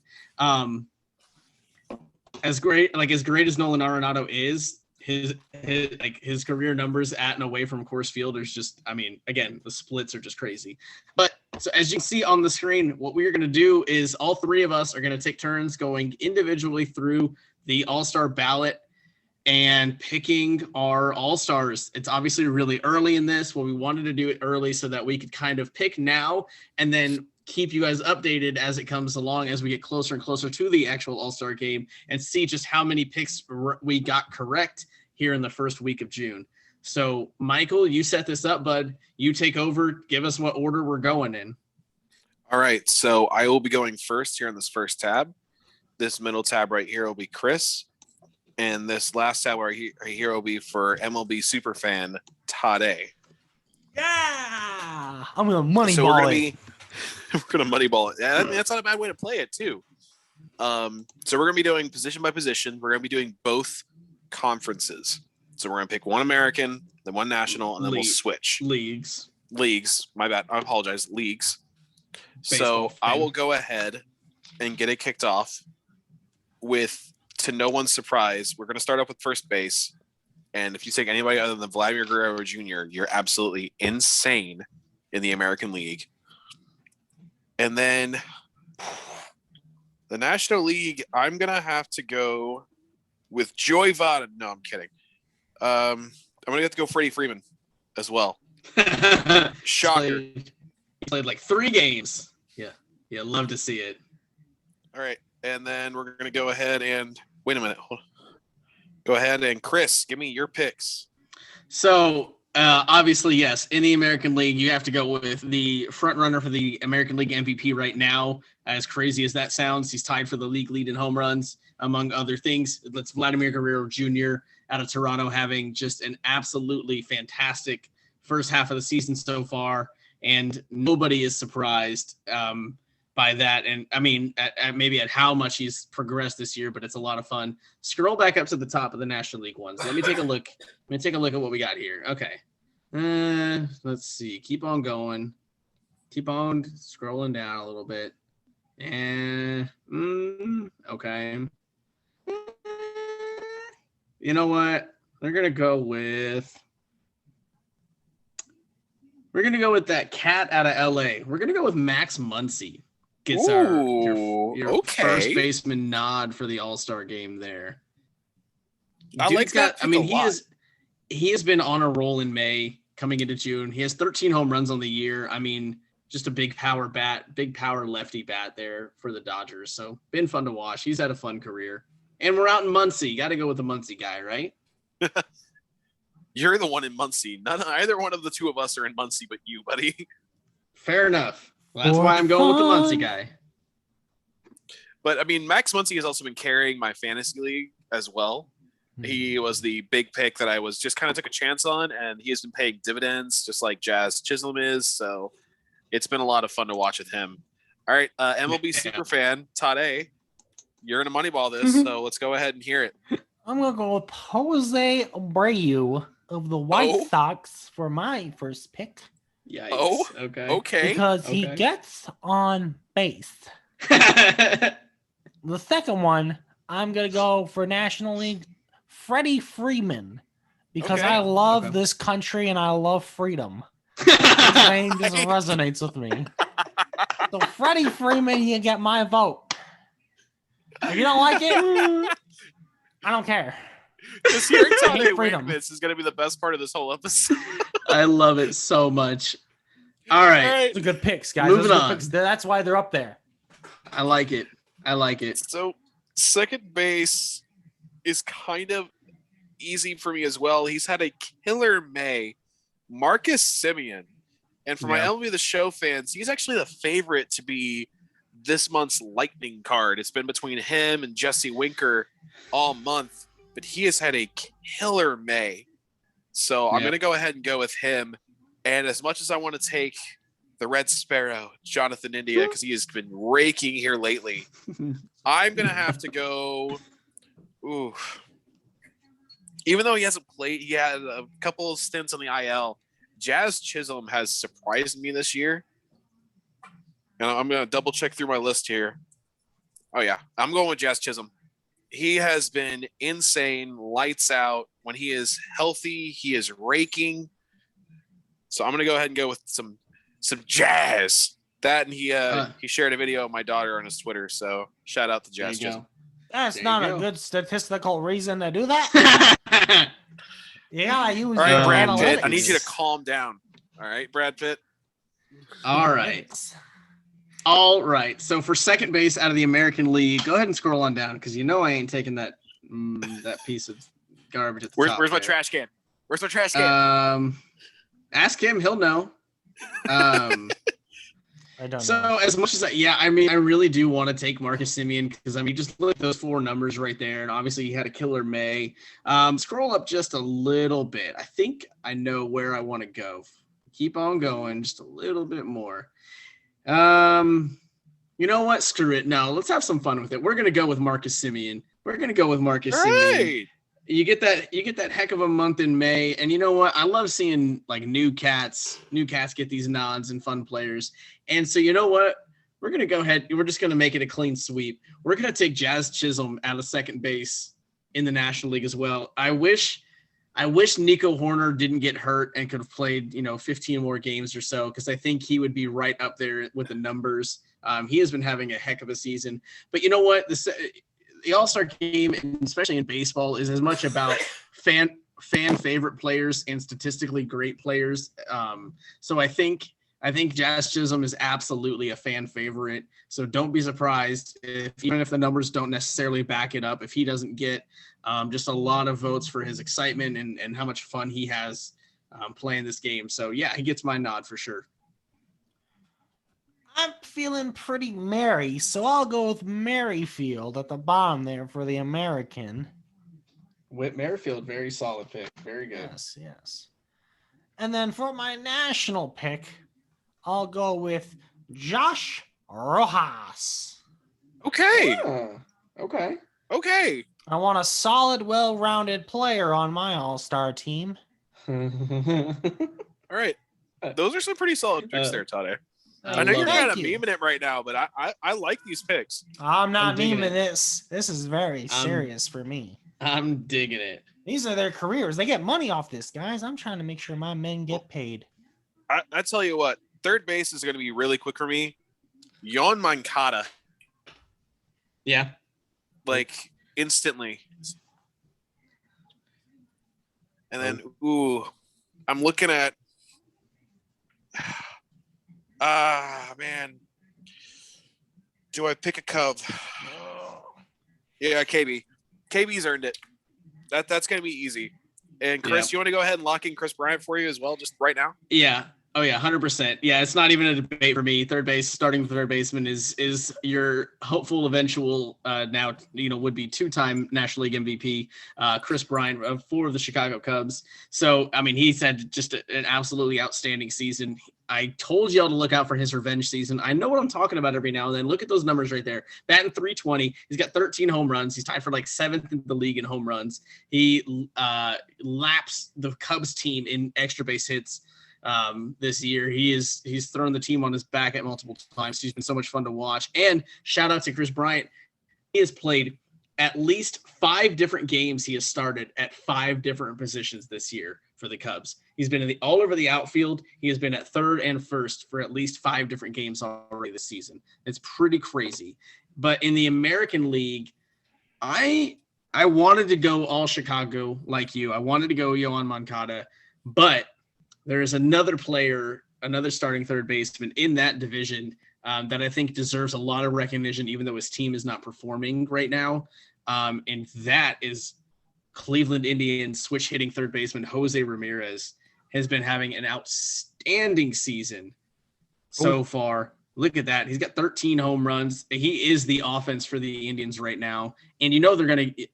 As great as Nolan Arenado is, his career numbers at and away from Coors Field is just, I mean, again, the splits are just crazy. But so as you can see on the screen, what we're going to do is all 3 of us are going to take turns going individually through the All-Star ballot and picking our All-Stars. It's obviously really early in this. Well, we wanted to do it early so that we could kind of pick now and then keep you guys updated as it comes along as we get closer and closer to the actual All-Star game and see just how many picks we got correct here in the first week of June. So, Michael, you set this up, bud. You take over. Give us what order we're going in. All right. So I will be going first here on this first tab. This middle tab right here will be Chris. And this last tab right here will be for MLB superfan Tade. Yeah! I'm going to moneyball it. We're going to moneyball it. Yeah, I mean, that's not a bad way to play it, too. So we're going to be doing position by position. We're going to be doing both conferences. So we're going to pick one American, then one national, and then we'll switch. Leagues. My bad. I apologize. Leagues. Baseball so I will go ahead and get it kicked off with, to no one's surprise, we're going to start off with first base. And if you take anybody other than Vladimir Guerrero Jr., you're absolutely insane in the American League. And then the National League, I'm going to have to go with Joey Votto. No, I'm kidding. I'm going to have to go Freddie Freeman as well. Shocker. He played like 3 games. Yeah, love to see it. All right. And then we're going to go ahead and – wait a minute. Go ahead and, Chris, give me your picks. So Obviously, yes. In the American League, you have to go with the front runner for the American League MVP right now. As crazy as that sounds, he's tied for the league lead in home runs, among other things. That's Vladimir Guerrero Jr. out of Toronto, having just an absolutely fantastic first half of the season so far, and nobody is surprised by that. And I mean, maybe at how much he's progressed this year, but it's a lot of fun. Scroll back up to the top of the National League ones. Let me take a look. Let me take a look at what we got here. Okay. Let's see. Keep on going. Keep on scrolling down a little bit. And okay. You know what? We're gonna go with that cat out of LA. We're gonna go with Max Muncie. Gets your first baseman nod for the All-Star game there. I like that. I mean, he has been on a roll in May coming into June. He has 13 home runs on the year. I mean, just a big power lefty bat there for the Dodgers. So been fun to watch. He's had a fun career. And we're out in Muncie. Got to go with the Muncie guy, right? You're the one in Muncie. Either one of the two of us are in Muncie, but you, buddy. Fair enough. Well, that's why I'm going with the Muncie guy. But I mean, Max Muncie has also been carrying my fantasy league as well. He was the big pick that I was just kind of took a chance on, and he has been paying dividends just like Jazz Chisholm is. So it's been a lot of fun to watch with him. All right, MLB superfan Todd A, you're in a Moneyball this, so let's go ahead and hear it. I'm gonna go with Jose Abreu of the White Sox for my first pick. Yikes. Okay. Because he gets on base. The second one, I'm gonna go for National League Freddie Freeman, because I love this country and I love freedom. His name just resonates with me. So Freddie Freeman, you get my vote. If you don't like it, I don't care. Just hearing Tony win this is going to be the best part of this whole episode. I love it so much. All right. Those are good picks, guys. Moving on. Picks. That's why they're up there. I like it. So second base is kind of easy for me as well. He's had a killer May. Marcus Semien. And for my MLB The Show fans, he's actually the favorite to be this month's lightning card. It's been between him and Jesse Winker all month, but he has had a killer May. So I'm going to go ahead and go with him. And as much as I want to take the Red Sparrow, Jonathan India, because he has been raking here lately, I'm going to have to go. Ooh. Even though he hasn't played, he had a couple of stints on the IL. Jazz Chisholm has surprised me this year. And I'm going to double check through my list here. Oh, yeah. I'm going with Jazz Chisholm. He has been insane, lights out. When he is healthy, he is raking. So I'm going to go ahead and go with some Jazz. That, and he shared a video of my daughter on his Twitter. So shout out to Jazz Chisholm. That's not a good statistical reason to do that. Yeah, he was. All right, Brad Pitt. I need you to calm down. All right, Brad Pitt. All right. So for second base out of the American League, go ahead and scroll on down because I ain't taking that piece of garbage at the top. Where's my trash can? Where's my trash can? Ask him. He'll know. I don't know. So as much as I really do want to take Marcus Semien because just look at those four numbers right there, and obviously he had a killer May. Scroll up just a little bit. I think I know where I want to go. Keep on going, just a little bit more. You know what? Screw it. No, let's have some fun with it. We're gonna go with Marcus Semien. Semien. You get that heck of a month in May, and you know what? I love seeing like new cats get these nods and fun players. And so you know what? We're gonna go ahead. We're just gonna make it a clean sweep. We're gonna take Jazz Chisholm out of second base in the National League as well. I wish Nico Horner didn't get hurt and could have played 15 more games or so, because I think he would be right up there with the numbers. He has been having a heck of a season. But you know what? The All-Star game, especially in baseball, is as much about fan favorite players and statistically great players. So I think Jazz Chisholm is absolutely a fan favorite. So don't be surprised even if the numbers don't necessarily back it up, if he doesn't get just a lot of votes for his excitement and how much fun he has playing this game. So yeah, he gets my nod for sure. I'm feeling pretty merry, so I'll go with Merrifield at the bottom there for the American. Whit Merrifield, very solid pick. Very good. Yes. And then for my national pick, I'll go with Josh Rojas. Okay. Okay. I want a solid, well-rounded player on my All-Star team. All right. Those are some pretty solid picks there, Tade. I know you're kind of memeing it right now, but I like these picks. I'm not memeing this. This is very serious for me. I'm digging it. These are their careers. They get money off this, guys. I'm trying to make sure my men get paid. I tell you what, third base is going to be really quick for me. Yon Moncada. Yeah. Like, instantly. And then, I'm looking at... man. Do I pick a Cub? Yeah, KB. KB's earned it. That's going to be easy. And Chris, you want to go ahead and lock in Chris Bryant for you as well, just right now? Yeah. Oh yeah, 100%. Yeah, it's not even a debate for me. Starting third baseman is your hopeful eventual now would be 2-time National League MVP, Chris Bryant for the Chicago Cubs. So I mean, he's had just an absolutely outstanding season. I told y'all to look out for his revenge season. I know what I'm talking about every now and then. Look at those numbers right there. Batting .320. He's got 13 home runs. He's tied for like 7th in the league in home runs. He laps the Cubs team in extra base hits this year. He's thrown the team on his back at multiple times. He's been so much fun to watch. And shout out to Chris Bryant. He has played at least 5 different games. He has started at 5 different positions this year for the Cubs. He's been all over the outfield. He has been at third and first for at least 5 different games already this season. It's pretty crazy. But in the American League, I wanted to go all Chicago like you. I wanted to go Yoan Moncada, but there is another player, another starting third baseman in that division that I think deserves a lot of recognition, even though his team is not performing right now. And that is Cleveland Indians switch hitting third baseman Jose Ramirez. Has been having an outstanding season so far. Look at that. He's got 13 home runs. He is the offense for the Indians right now. And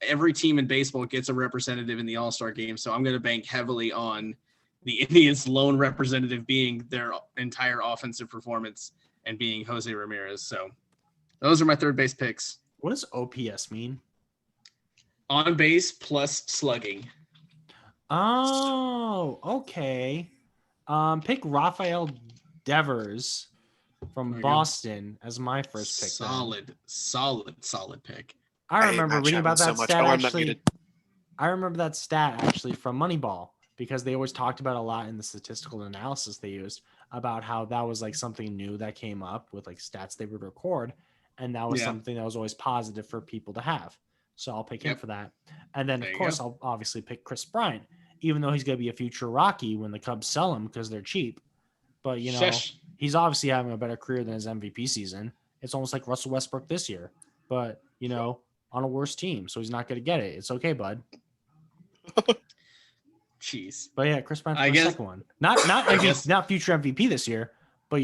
every team in baseball gets a representative in the All-Star game. So I'm going to bank heavily on the Indians' lone representative being their entire offensive performance and being Jose Ramirez. So those are my third base picks. What does OPS mean? On base plus slugging. Oh, okay. Pick Rafael Devers from Boston as my first pick. Solid pick. I remember reading about that stat I remember that stat actually from Moneyball, because they always talked about a lot in the statistical analysis they used about how that was like something new that came up with like stats they would record. And that was something that was always positive for people to have. So I'll pick him for that. And then, of course, I'll obviously pick Chris Bryant, even though he's going to be a future Rocky when the Cubs sell him because they're cheap. But, he's obviously having a better career than his MVP season. It's almost like Russell Westbrook this year. But, on a worse team. So he's not going to get it. It's okay, bud. Jeez. But, yeah, Chris Bryant for the second one. Not future MVP this year, but,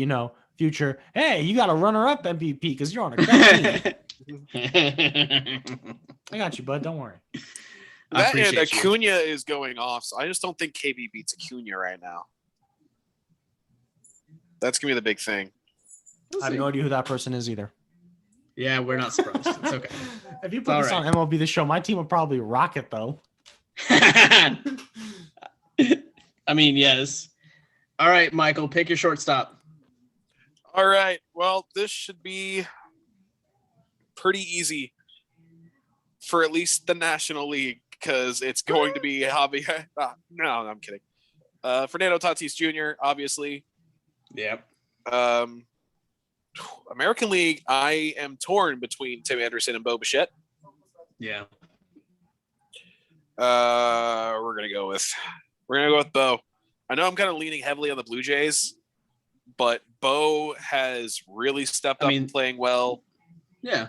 future, hey, you got a runner-up MVP because you're on a great team. I got you, bud. Don't worry. That and Acuna is going off, so I just don't think KB beats Acuna right now. That's going to be the big thing. I have no idea who that person is either. Yeah, we're not surprised. It's okay. If you put this on MLB The Show, my team would probably rock it, though. I mean, yes. All right, Michael, pick your shortstop. All right. Well, this should be pretty easy for at least the National League, because it's going to be Javier. No, I'm kidding. Fernando Tatis Jr., obviously. Yep. American League, I am torn between Tim Anderson and Bo Bichette. Yeah. We're gonna go with Bo. I know I'm kind of leaning heavily on the Blue Jays, but Bo has really stepped up and playing well. Yeah.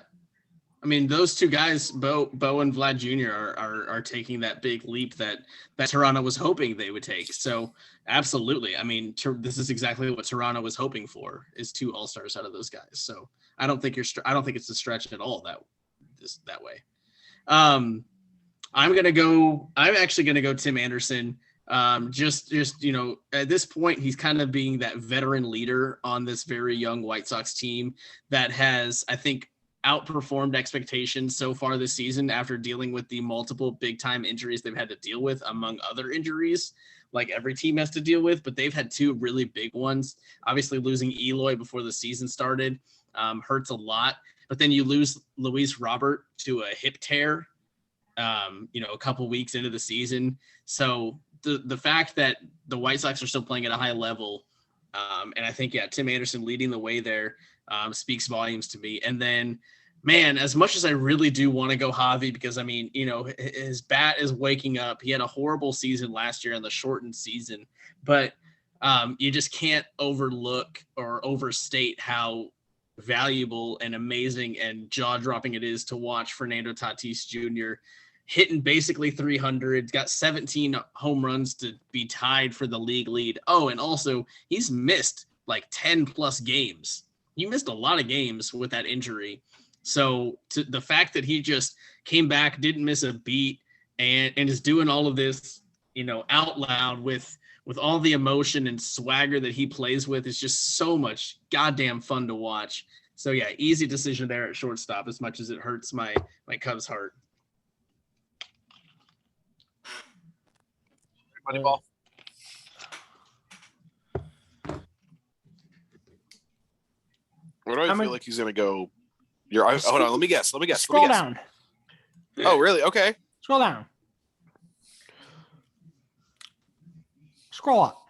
I mean, those two guys, Bo and Vlad Jr. are taking that big leap that Toronto was hoping they would take. So absolutely. I mean, this is exactly what Toronto was hoping for, is 2 All-Stars out of those guys. So I don't think it's a stretch at all that way. I'm actually going to go Tim Anderson. Just at this point, he's kind of being that veteran leader on this very young White Sox team that has, I think, outperformed expectations so far this season after dealing with the multiple big time injuries they've had to deal with, among other injuries like every team has to deal with, but they've had 2 really big ones. Obviously losing Eloy before the season started hurts a lot, but then you lose Luis Robert to a hip tear a couple weeks into the season. So the fact that the White Sox are still playing at a high level, and I think, Tim Anderson leading the way there speaks volumes to me. And then, man, as much as I really do want to go Javi, because, I mean, his bat is waking up. He had a horrible season last year in the shortened season, but you just can't overlook or overstate how valuable and amazing and jaw-dropping it is to watch Fernando Tatis Jr. hitting basically 300, got 17 home runs to be tied for the league lead. Oh, and also he's missed like 10 plus games. He missed a lot of games with that injury. So the fact that he just came back, didn't miss a beat, and is doing all of this, out loud with all the emotion and swagger that he plays with, is just so much goddamn fun to watch. So yeah, easy decision there at shortstop, as much as it hurts my Cubs heart. Moneyball. Where do I feel like he's gonna go? Hold on, let me guess. Scroll down. Oh, really? Okay. Scroll down. Scroll up.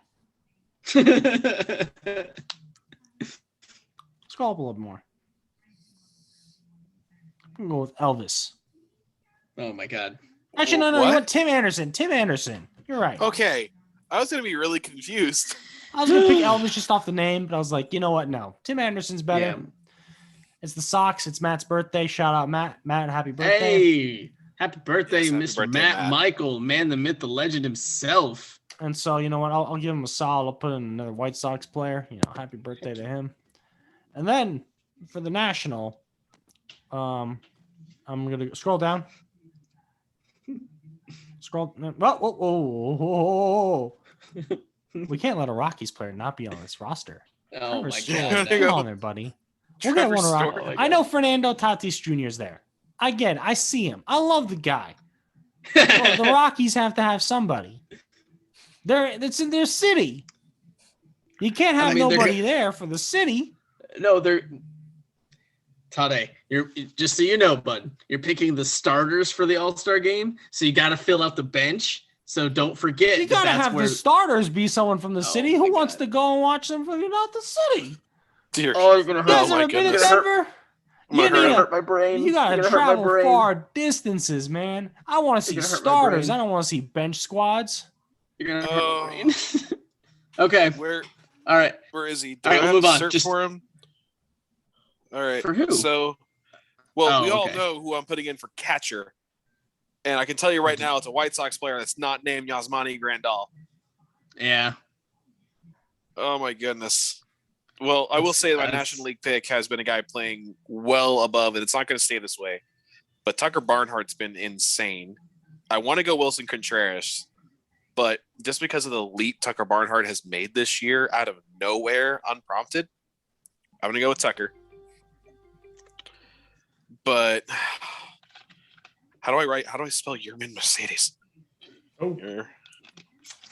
Scroll up a little more. I'm gonna go with Elvis. Oh my God. Actually, no. You want Tim Anderson. Tim Anderson. You're right. Okay. I was gonna be really confused. I was gonna pick Elvis just off the name, but I was like, you know what? No, Tim Anderson's better. Yeah. It's the Sox. It's Matt's birthday. Shout out Matt. Matt, happy birthday! Hey, happy birthday, yes, Mr. Birthday, Matt Michael, man, the myth, the legend himself. And so, you know what? I'll give him a solid. I'll put in another White Sox player. Happy birthday to him. And then for the National, I'm gonna scroll down. Scroll. Whoa. We can't let a Rockies player not be on this roster. Oh my God! Come on there, buddy. We'll get one around. I know Fernando Tatis Jr. is there. I get it. I see him. I love the guy. Well, the Rockies have to have somebody. It's in their city. You can't have nobody there for the city. No, Tade, you're just so you know, bud, you're picking the starters for the All-Star game, so you got to fill out the bench. So don't forget. You got to have the starters be someone from the city. Who wants to go and watch them from not the city? Dear. Oh, you're gonna hurt. You guys ever been to Denver? You need to hurt my brain. You gotta travel far distances, man. I want to see starters. I don't want to see bench squads. You're gonna hurt my brain. Okay. All right. Where is he? All right, we'll move on. Search for him. All right. For who? So, we all know who I'm putting in for catcher, and I can tell you right now, it's a White Sox player that's not named Yasmani Grandal. Yeah. Oh my goodness. Well, I will say that my National League pick has been a guy playing well above, and it's not going to stay this way. But Tucker Barnhart's been insane. I want to go Wilson Contreras, but just because of the leap Tucker Barnhart has made this year out of nowhere, unprompted, I'm going to go with Tucker. But how do I spell Yermin Mercedes? Oh.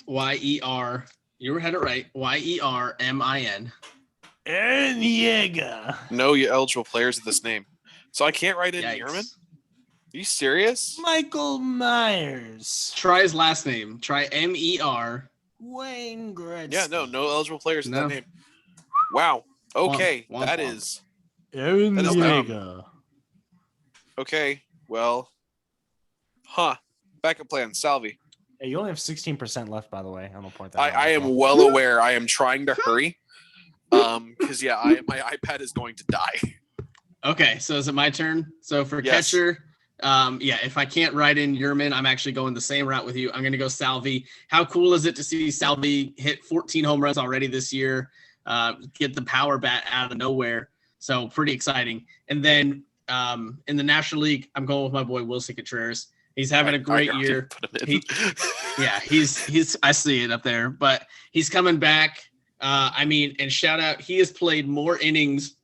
Y-E-R. You had it right. Y-E-R-M-I-N. Eniega. No eligible players of this name. So I can't write in Yermin? Are you serious? Michael Myers. Try his last name. Try M-E-R. Wayne Gretzky. Yeah, no eligible players in that name. Wow. Okay. That is Eniega. Okay. Well. Backup plan. Salvi. Hey, you only have 16% left, by the way. I'm gonna point that out. I am well aware. I am trying to hurry. Because my iPad is going to die. Okay, so is it my turn? So for Yes. catcher, if I can't write in Yerman, I'm actually going the same route with you. I'm going to go Salvi. How cool is it to see Salvi hit 14 home runs already this year, get the power bat out of nowhere? So pretty exciting. And then in the National League, I'm going with my boy Wilson Contreras. He's having a great year. He's I see it up there, but he's coming back. And shout out, he has played more innings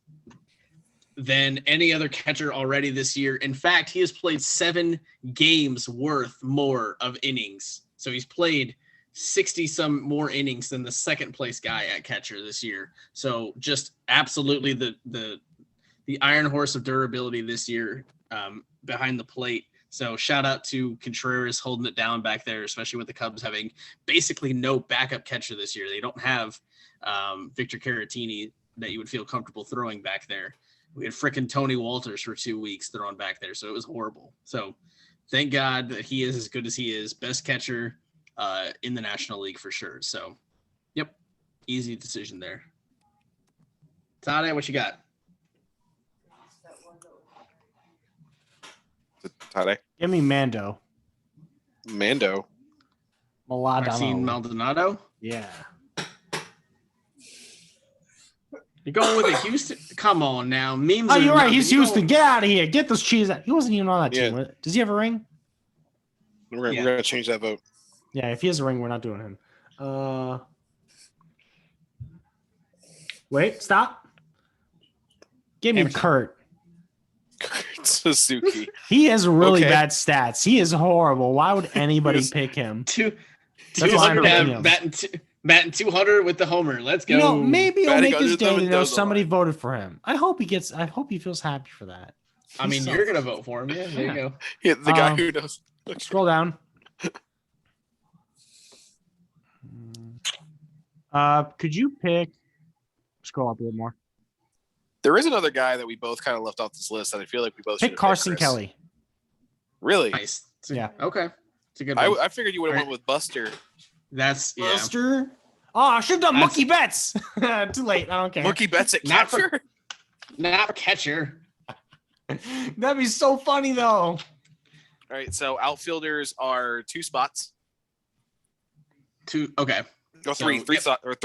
than any other catcher already this year. In fact, he has played 7 games worth more of innings. So he's played 60 some more innings than the second place guy at catcher this year. So just absolutely the iron horse of durability this year behind the plate. So shout out to Contreras holding it down back there, especially with the Cubs having basically no backup catcher this year. They don't have Victor Caratini that you would feel comfortable throwing back there. We had frickin' Tony Walters for 2 weeks throwing back there, so it was horrible. So thank God that he is as good as he is. Best catcher in the National League for sure. So, yep, easy decision there. Tade, what you got? Tade. Give me Mando. Maldonado. Marcin Maldonado? Yeah. You're going with a Houston? Come on now. Memes. Oh, you're right. He's Houston. Get out of here. Get this cheese out. He wasn't even on that team. Does he have a ring? We're going to change that vote. Yeah, if he has a ring, we're not doing him. Wait, stop. Give me Kurt. Kurt Suzuki. He has really bad stats. He is horrible. Why would anybody pick him? 200 batting 200 with the homer. Let's go. Maybe he'll make his day to know somebody voted for him. I hope he feels happy for that. You're going to vote for him. Yeah, there you go. Yeah, the guy who knows. Scroll down. Could you scroll up a little more? There is another guy that we both kind of left off this list that I feel like we both pick Carson Kelly. Really? Nice. Yeah. Okay. It's a good one. I figured you would have went with Buster. That's Buster. Oh, I should have done Mookie Betts. Too late. I don't care. Mookie Betts at catcher? Not for catcher. That'd be so funny though. All right. So outfielders are 2 spots. 2. Okay. No, 3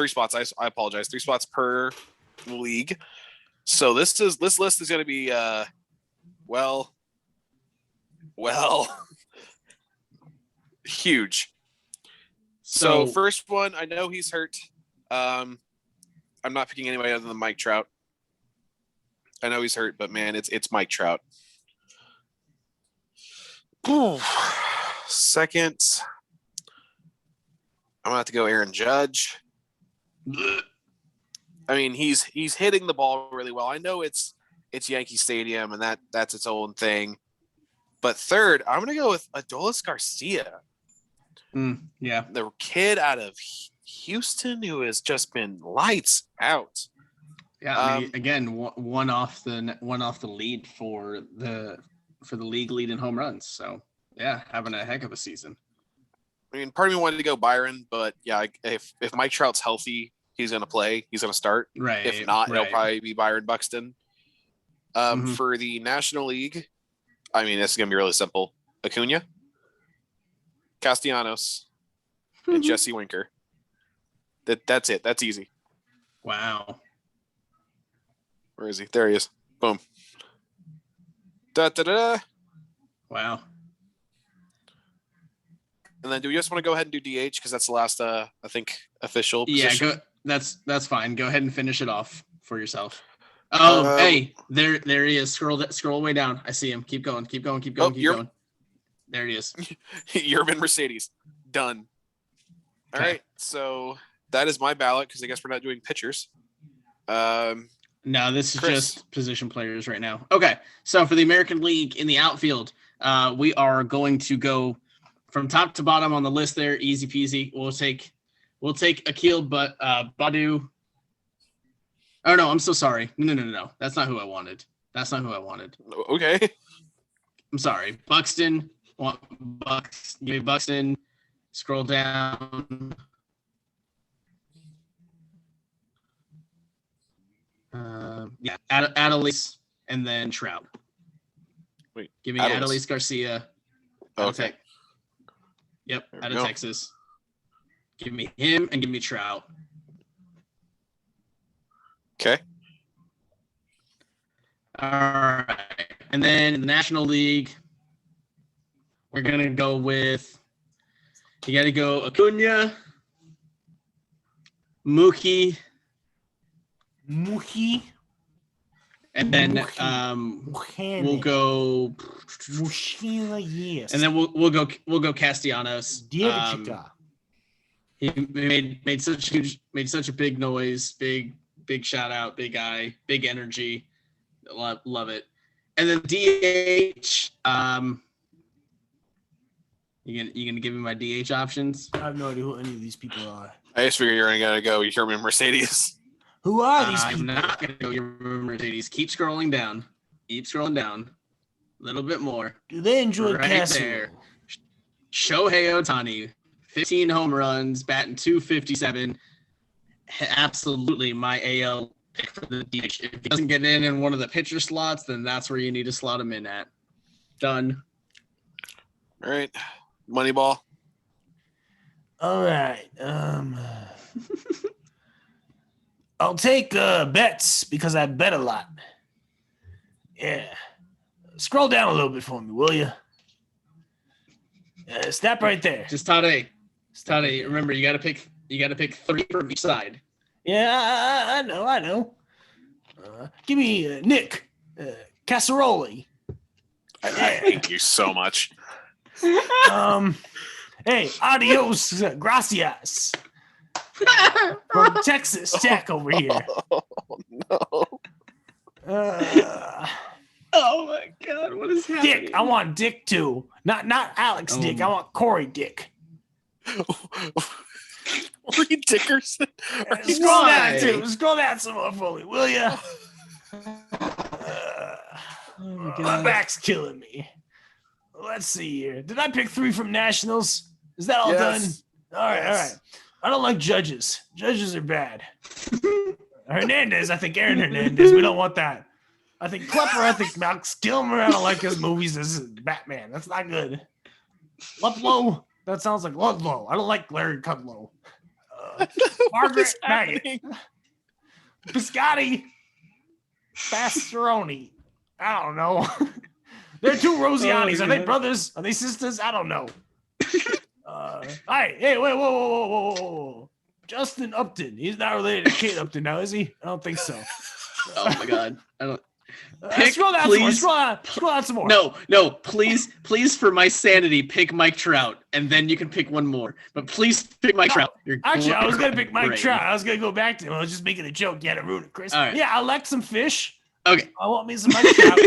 spots. I apologize. 3 spots per league. So this list is going to be huge. So first one, I know he's hurt. I'm not picking anybody other than Mike Trout. I know he's hurt, but man, it's Mike Trout. Ooh. Second, I'm gonna have to go Aaron Judge. I mean, he's hitting the ball really well. I know it's Yankee Stadium and that's its own thing. But third, I'm gonna go with Adolis Garcia. Yeah, the kid out of Houston who has just been lights out. Yeah, again, one off the lead for the league lead in home runs. So yeah, having a heck of a season. I mean, part of me wanted to go Byron, but yeah, if Mike Trout's healthy, he's going to play. He's going to start. Right. If not, it'll probably be Byron Buxton. For the National League, I mean, this is going to be really simple. Acuna, Castellanos, and Jesse Winker. That's it. That's easy. Wow. Where is he? There he is. Boom. Da-da-da. Wow. And then do we just want to go ahead and do DH because that's the last, I think, official position? Yeah, that's fine. Go ahead and finish it off for yourself. Oh, hey, there he is. Scroll way down. I see him. Keep going. Keep going. There he is. Yerman Mercedes. Done. All right. So that is my ballot because I guess we're not doing pitchers. No, this is just position players right now. Okay. So for the American League in the outfield, we are going to go from top to bottom on the list there. Easy peasy. We'll take Akil, but Badu. Oh no, I'm so sorry. No. That's not who I wanted. Okay. I'm sorry. Buxton. Give me Buxton. Scroll down. Adelise. and then Trout. Wait, give me Adolis. Adolis Garcia. Okay. Yep, There out we of go. Texas. Give me him and give me Trout. Okay. All right. And then in the National League, we're going to go with, you got to go Acuna, Mookie, and then we'll go, yes. and then we'll go Castellanos. He made such a big noise, big shout out, big eye, big energy. Love it. And then DH, you gonna give me my DH options? I have no idea who any of these people are. I just figure you're gonna go Yermin Mercedes. Who are these I'm people? not gonna go Mercedes. Keep scrolling down. A little bit more. Do they enjoy Right Castle? there. Shohei Ohtani, 15 home runs, batting 257. Absolutely my AL pick for the DH. If he doesn't get in one of the pitcher slots, then that's where you need to slot him in at. Done. All right. Moneyball. All right. I'll take bets because I bet a lot. Yeah. Scroll down a little bit for me, will you? Stop right there. Just Tade, remember you gotta pick 3 from each side. Yeah, I know. Give me Nick Casseroli. I thank you so much. Hey, adios, gracias. From Texas Tech over here. Oh, no. Oh my God, what is happening? Dick, I want Dick too. Not Alex Dick. I want Corey Dick. Lee Dickerson. Scroll down some more for me, will you? My back's killing me. Let's see here. Did I pick 3 from Nationals? Is that all Yes. done? All right. I don't like judges. Judges are bad. Hernandez, I think Aaron Hernandez. We don't want that. I think Klepper, I think Max Gilmer. I don't like his movies as Batman. That's not good. Ludlow, that sounds like Ludlow. I don't like Larry Kudlow. Margaret Maggot. Biscotti. Pastoroni. I don't know. They're 2 Rosianis. Are they brothers? Are they sisters? I don't know. Hey, whoa. Justin Upton. He's not related to Kate Upton now, is he? I don't think so. Oh my God. I don't. Scroll down some more. No, please, for my sanity, pick Mike Trout, and then you can pick one more. But please pick Mike Trout. Actually, I was gonna pick Mike Trout. I was gonna go back to him. I was just making a joke. You had to ruin it, Chris. Right. Yeah, I like some fish. Okay. I want me some Mike Trout.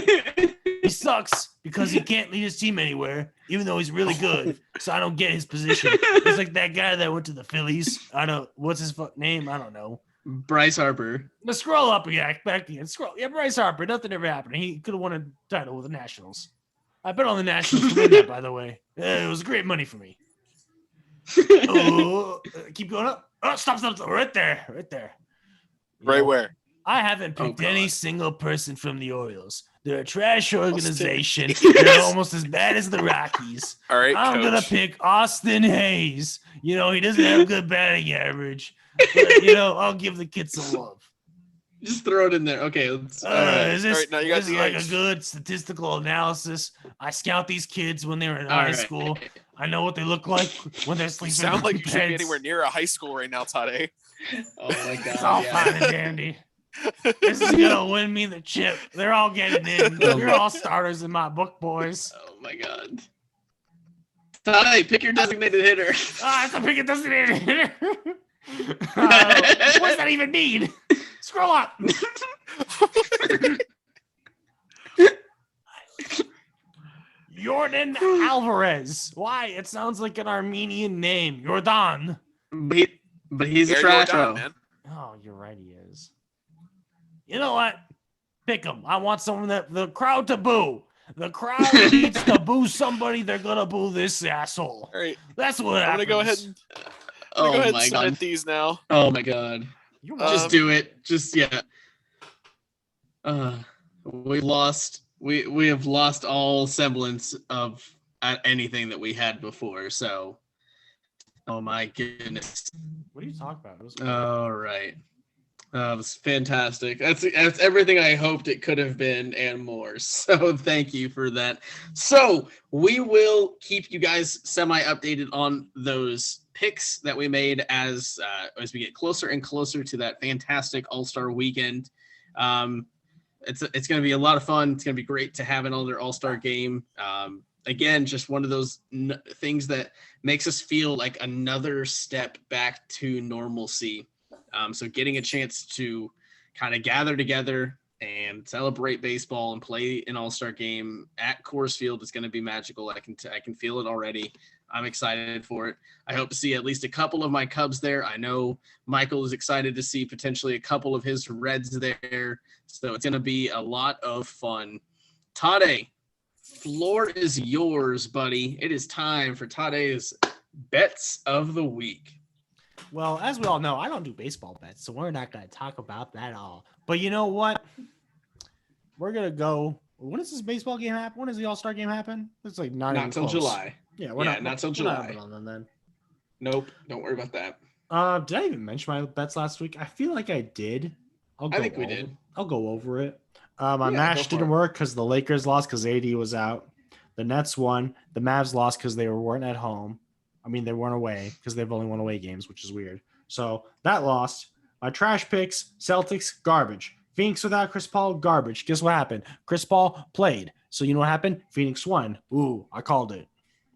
He sucks because he can't lead his team anywhere, even though he's really good. So I don't get his position. It's like that guy that went to the Phillies. What's his name? I don't know. Bryce Harper. Let's scroll up again. Back again. Scroll. Yeah, Bryce Harper. Nothing ever happened. He could have won a title with the Nationals. I bet on the Nationals to win that, by the way. It was great money for me. Keep going up. Oh, stop. Right there. Right where? I haven't picked any single person from the Orioles. They're a trash organization. Austin They're Hayes. almost as bad as the Rockies. All right, I'm Coach. going to pick Austin Hayes. He doesn't have good batting average. But, I'll give the kid some love. Just throw it in there. Okay. Let's, all right. Is this, All right, now you got this is the like ice. a good statistical analysis? I scout these kids when they were in All high right. school. I know what they look like when they're You sleeping. sound like in you should be beds. anywhere near a high school right now, Tade. Oh my God. It's all yeah. fine and dandy. This is gonna win me the chip. They're all getting in. You're all starters in my book, boys. Oh my God. Tade, pick your designated hitter. I have to pick a designated hitter. What does that even mean? Scroll up. Jordan Alvarez. Why? It sounds like an Armenian name. Jordan. But he's a Air trash Jordan, hoe. man. Oh, you're right. He is. You know what? Pick him. I want someone that the crowd to boo. The crowd needs to boo somebody. They're gonna boo this asshole. All right, That's what I'm happens. gonna go ahead and Oh my submit God. these now. Oh my God. You're Just do it. Just yeah. we have lost all semblance of anything that we had before. So, oh my goodness. What are you talking about? It was All right. It was fantastic. That's everything I hoped it could have been and more. So thank you for that. So we will keep you guys semi-updated on those picks that we made as we get closer and closer to that fantastic All-Star weekend. It's going to be a lot of fun. It's going to be great to have another All-Star game. Again, just one of those things that makes us feel like another step back to normalcy. So getting a chance to kind of gather together and celebrate baseball and play an All-Star game at Coors Field is going to be magical. I can feel it already. I'm excited for it. I hope to see at least a couple of my Cubs there. I know Michael is excited to see potentially a couple of his Reds there. So it's going to be a lot of fun. Tade, floor is yours, buddy. It is time for Tade's Bets of the Week. Well, as we all know, I don't do baseball bets, so we're not going to talk about that at all. But you know what? We're going to go. When does this baseball game happen? When does the All-Star game happen? It's like not until July. Yeah, not till July. On them then. Nope, don't worry about that. Did I even mention my bets last week? I feel like I did. I think we did. I'll go over it. My mash didn't work because the Lakers lost because AD was out. The Nets won. The Mavs lost because they weren't at home. I mean, they weren't away because they've only won away games, which is weird. So that lost. My trash picks, Celtics, garbage. Phoenix without Chris Paul, garbage. Guess what happened? Chris Paul played. So you know what happened? Phoenix won. Ooh, I called it.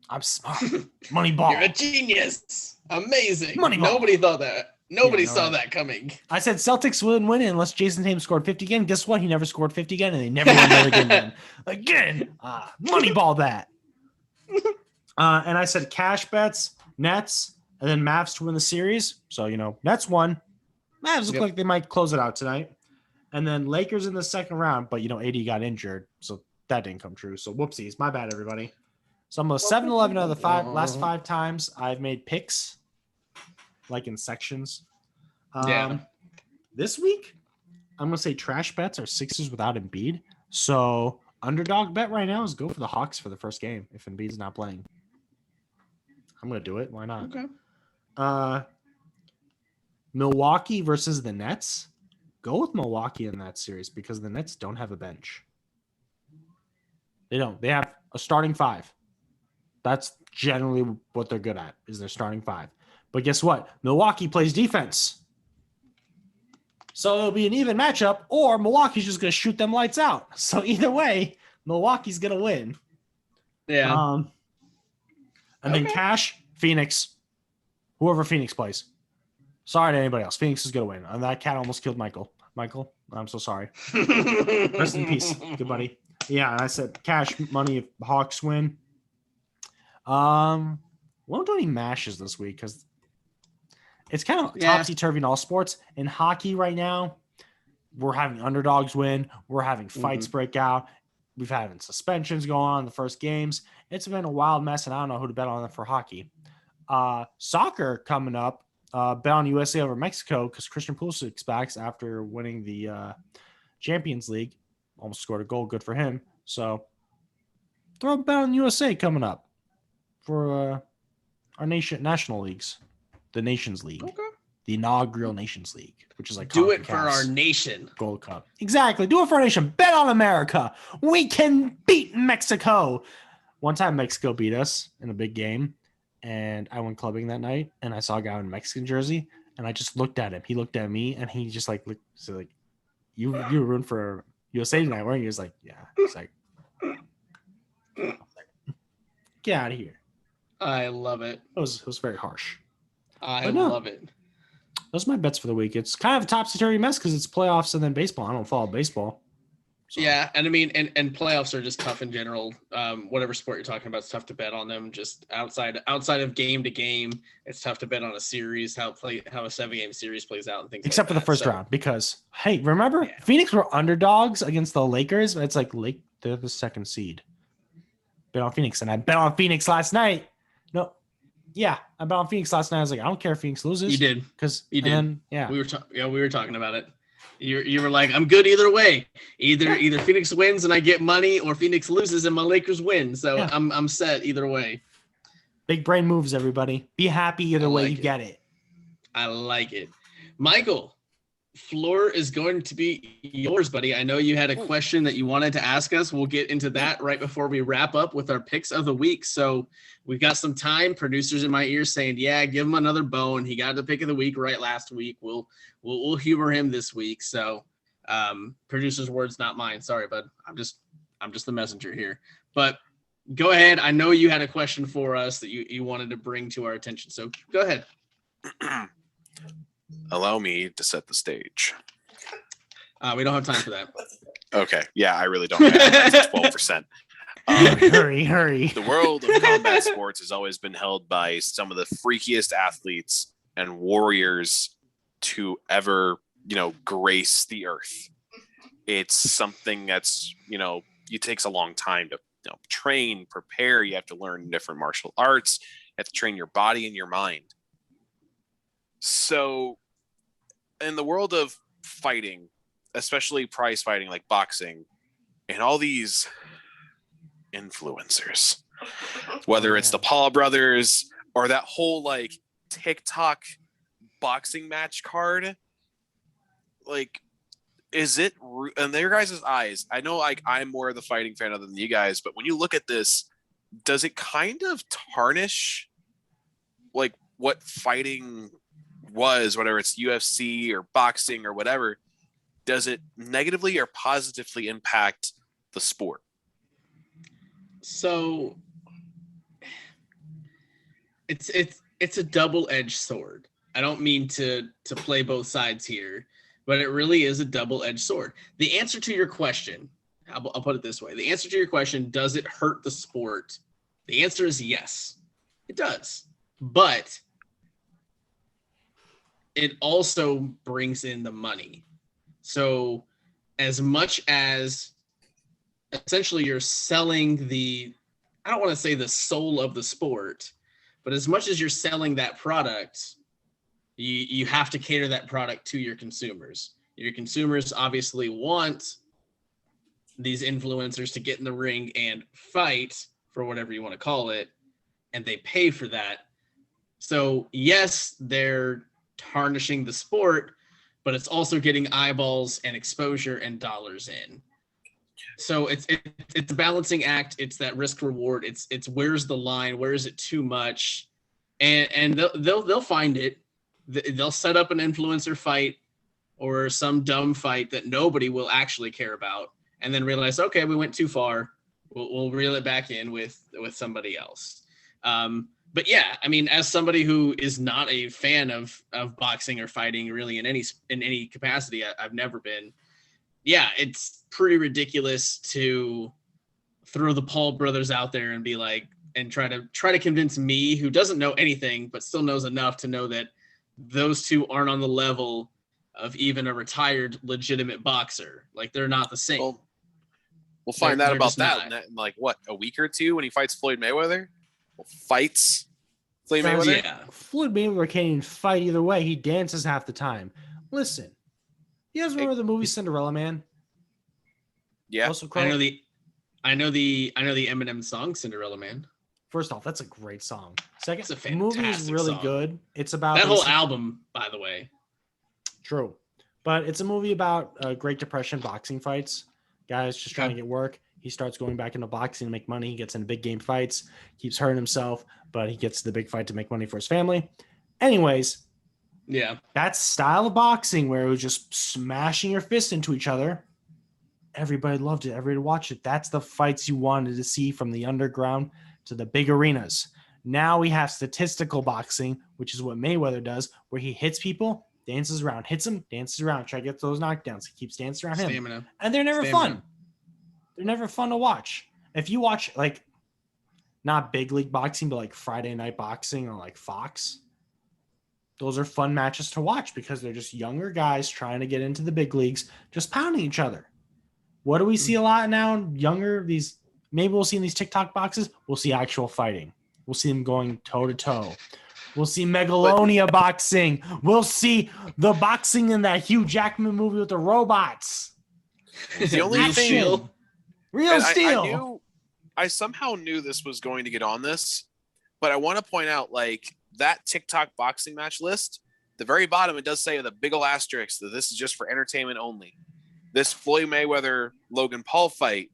I'm smart. Money ball. You're a genius. Amazing. Money ball. Nobody thought that. Nobody saw that coming. I said Celtics wouldn't win unless Jason Tatum scored 50 again. Guess what? He never scored 50 again, and they never won another game again. Money ball that. And I said cash bets, Nets, and then Mavs to win the series. So, Nets won. Mavs look like they might close it out tonight. And then Lakers in the second round, but, AD got injured, so that didn't come true. So, whoopsies. My bad, everybody. So, I'm a 7-11 out of the last 5 times I've made picks, like in sections. This week, I'm going to say trash bets are Sixers without Embiid. So, underdog bet right now is go for the Hawks for the first game if Embiid's not playing. I'm going to do it. Why not? Okay. Milwaukee versus the Nets. Go with Milwaukee in that series because the Nets don't have a bench. They don't. They have a starting 5. That's generally what they're good at is their starting 5. But guess what? Milwaukee plays defense. So it'll be an even matchup or Milwaukee's just going to shoot them lights out. So either way, Milwaukee's going to win. Yeah. And then cash, Phoenix, whoever Phoenix plays. Sorry to anybody else. Phoenix is going to win. And that cat almost killed Michael. Michael, I'm so sorry. Rest in peace. Good buddy. Yeah, and I said cash money if Hawks win. Won't do any mashes this week because it's kind of topsy-turvy in all sports. In hockey right now, we're having underdogs win. We're having fights break out. We've had suspensions going on in the first games. It's been a wild mess, and I don't know who to bet on for hockey. Soccer coming up. Bet on USA over Mexico because Christian Pulisic's back after winning the Champions League. Almost scored a goal. Good for him. So throw a bet on USA coming up for our national leagues. The Nations League. Okay. The inaugural Nations League, which is like do it for our nation. Gold Cup. Exactly. Do it for our nation. Bet on America. We can beat Mexico. One time Mexico beat us in a big game. And I went clubbing that night, and I saw a guy in a Mexican jersey, and I just looked at him. He looked at me, and he just looked, so like, you were rooting for USA tonight, weren't you? He was like, yeah. He's like, get out of here. I love it. It was very harsh. I love it. Those are my bets for the week. It's kind of a topsy-turvy mess because it's playoffs and then baseball. I don't follow baseball. So. Yeah, and I mean, and playoffs are just tough in general. Whatever sport you're talking about, it's tough to bet on them. Just outside of game to game, it's tough to bet on a series, how a 7-game series plays out, and things. Except like for the first round, because hey, remember Phoenix were underdogs against the Lakers. It's like they're the second seed. Bet on Phoenix, and I bet on Phoenix last night. I bet on Phoenix last night. I was like, I don't care if Phoenix loses. You did because you did. Then, we were talking about it. You were like, I'm good either way. Either Phoenix wins and I get money, or Phoenix loses and my Lakers win. So Yeah. I'm set either way. Big brain moves, everybody. Be happy either way you get it. I like it. Michael, floor is going to be yours, buddy. I know you had a question that you wanted to ask us. We'll get into that right before we wrap up with our picks of the week. So we've got some time. Producers in my ear saying, yeah, give him another bone. He got the pick of the week right last week. We'll humor him this week. So producer's words, not mine. Sorry, bud. I'm just the messenger here. But go ahead. I know you had a question for us that you wanted to bring to our attention. So go ahead. Allow me to set the stage. We don't have time for that. Okay. Yeah, I really don't. That's 12%. Hurry. The world of combat sports has always been held by some of the freakiest athletes and warriors to ever, grace the earth. It's something that's, it takes a long time to train, prepare. You have to learn different martial arts. You have to train your body and your mind. So in the world of fighting, especially prize fighting like boxing, and all these influencers, whether it's the Paul brothers or that whole like TikTok boxing match card, like, is it in their guys' eyes? I know like I'm more of the fighting fan other than you guys, but when you look at this, does it kind of tarnish like what fighting was, whether it's UFC or boxing or whatever? Does it negatively or positively impact the sport? So it's a double-edged sword. I don't mean to play both sides here, but it really is a double-edged sword. The answer to your question, I'll put it this way. The answer to your question, does it hurt the sport? The answer is yes, it does. But it also brings in the money. So as much as essentially you're selling I don't want to say the soul of the sport, but as much as you're selling that product, you have to cater that product to your consumers. Your consumers obviously want these influencers to get in the ring and fight, for whatever you want to call it, and they pay for that. So yes, they're tarnishing the sport, but it's also getting eyeballs and exposure and dollars in. So it's a balancing act. It's that risk reward. It's where's the line? Where is it too much? And they'll find it. They'll set up an influencer fight or some dumb fight that nobody will actually care about, and then realize, okay, we went too far. We'll reel it back in with somebody else. But yeah, I mean, as somebody who is not a fan of boxing or fighting really in any capacity, I've never been. Yeah, it's pretty ridiculous to throw the Paul brothers out there and be like, and try to convince me, who doesn't know anything but still knows enough to know that those two aren't on the level of even a retired legitimate boxer. Like, they're not the same. Well, we'll find out about that not. in like what, a week or two when he fights Floyd Mayweather. Fights Floyd Mayweather. Yeah. Floyd Mayweather can't even fight either way. He dances half the time. Listen, you guys remember the movie Cinderella Man? Yeah, I know the Eminem song Cinderella Man. First off, that's a great song. Second, It's a the movie is fantastic really song. good. It's about That whole album, by the way. True. But it's a movie about Great Depression boxing fights. Guys just trying to get work. He starts going back into boxing to make money. He gets into big game fights, keeps hurting himself, but he gets to the big fight to make money for his family. Anyways, Yeah. that style of boxing where it was just smashing your fists into each other, everybody loved it. Everybody watched it. That's the fights you wanted to see from the underground to the big arenas. Now we have statistical boxing, which is what Mayweather does, where he hits people, dances around, hits them, dances around, try to get those knockdowns. He keeps dancing around him. Stamina. And they're never Stamina. fun. They're never fun to watch. If you watch, like, not big league boxing, but like Friday Night Boxing or like Fox, those are fun matches to watch because they're just younger guys trying to get into the big leagues, just pounding each other. What do we see a lot now? Maybe we'll see in these TikTok boxes, we'll see actual fighting. We'll see them going toe to toe. We'll see Megalonia boxing. We'll see the boxing in that Hugh Jackman movie with the robots. The only Real thing, Steel. Real Steel. I somehow knew this was going to get on this, but I want to point out, like, that TikTok boxing match list, the very bottom, it does say with a big ol' asterisk that this is just for entertainment only. This Floyd Mayweather Logan Paul fight,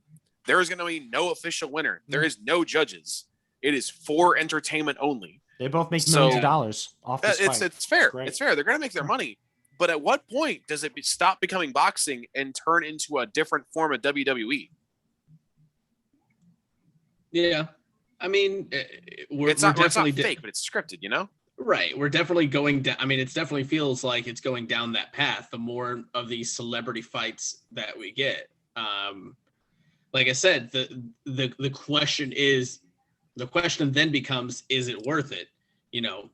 there is going to be no official winner. There is no judges. It is for entertainment only. They both make millions of dollars off this fight. It's fair. Great. It's fair. They're going to make their money. But at what point does it stop becoming boxing and turn into a different form of WWE? Yeah. I mean, It's not fake, but it's scripted, you know? Right. We're definitely going down. I mean, it definitely feels like it's going down that path. The more of these celebrity fights that we get. Like I said, the question then becomes, is it worth it? You know,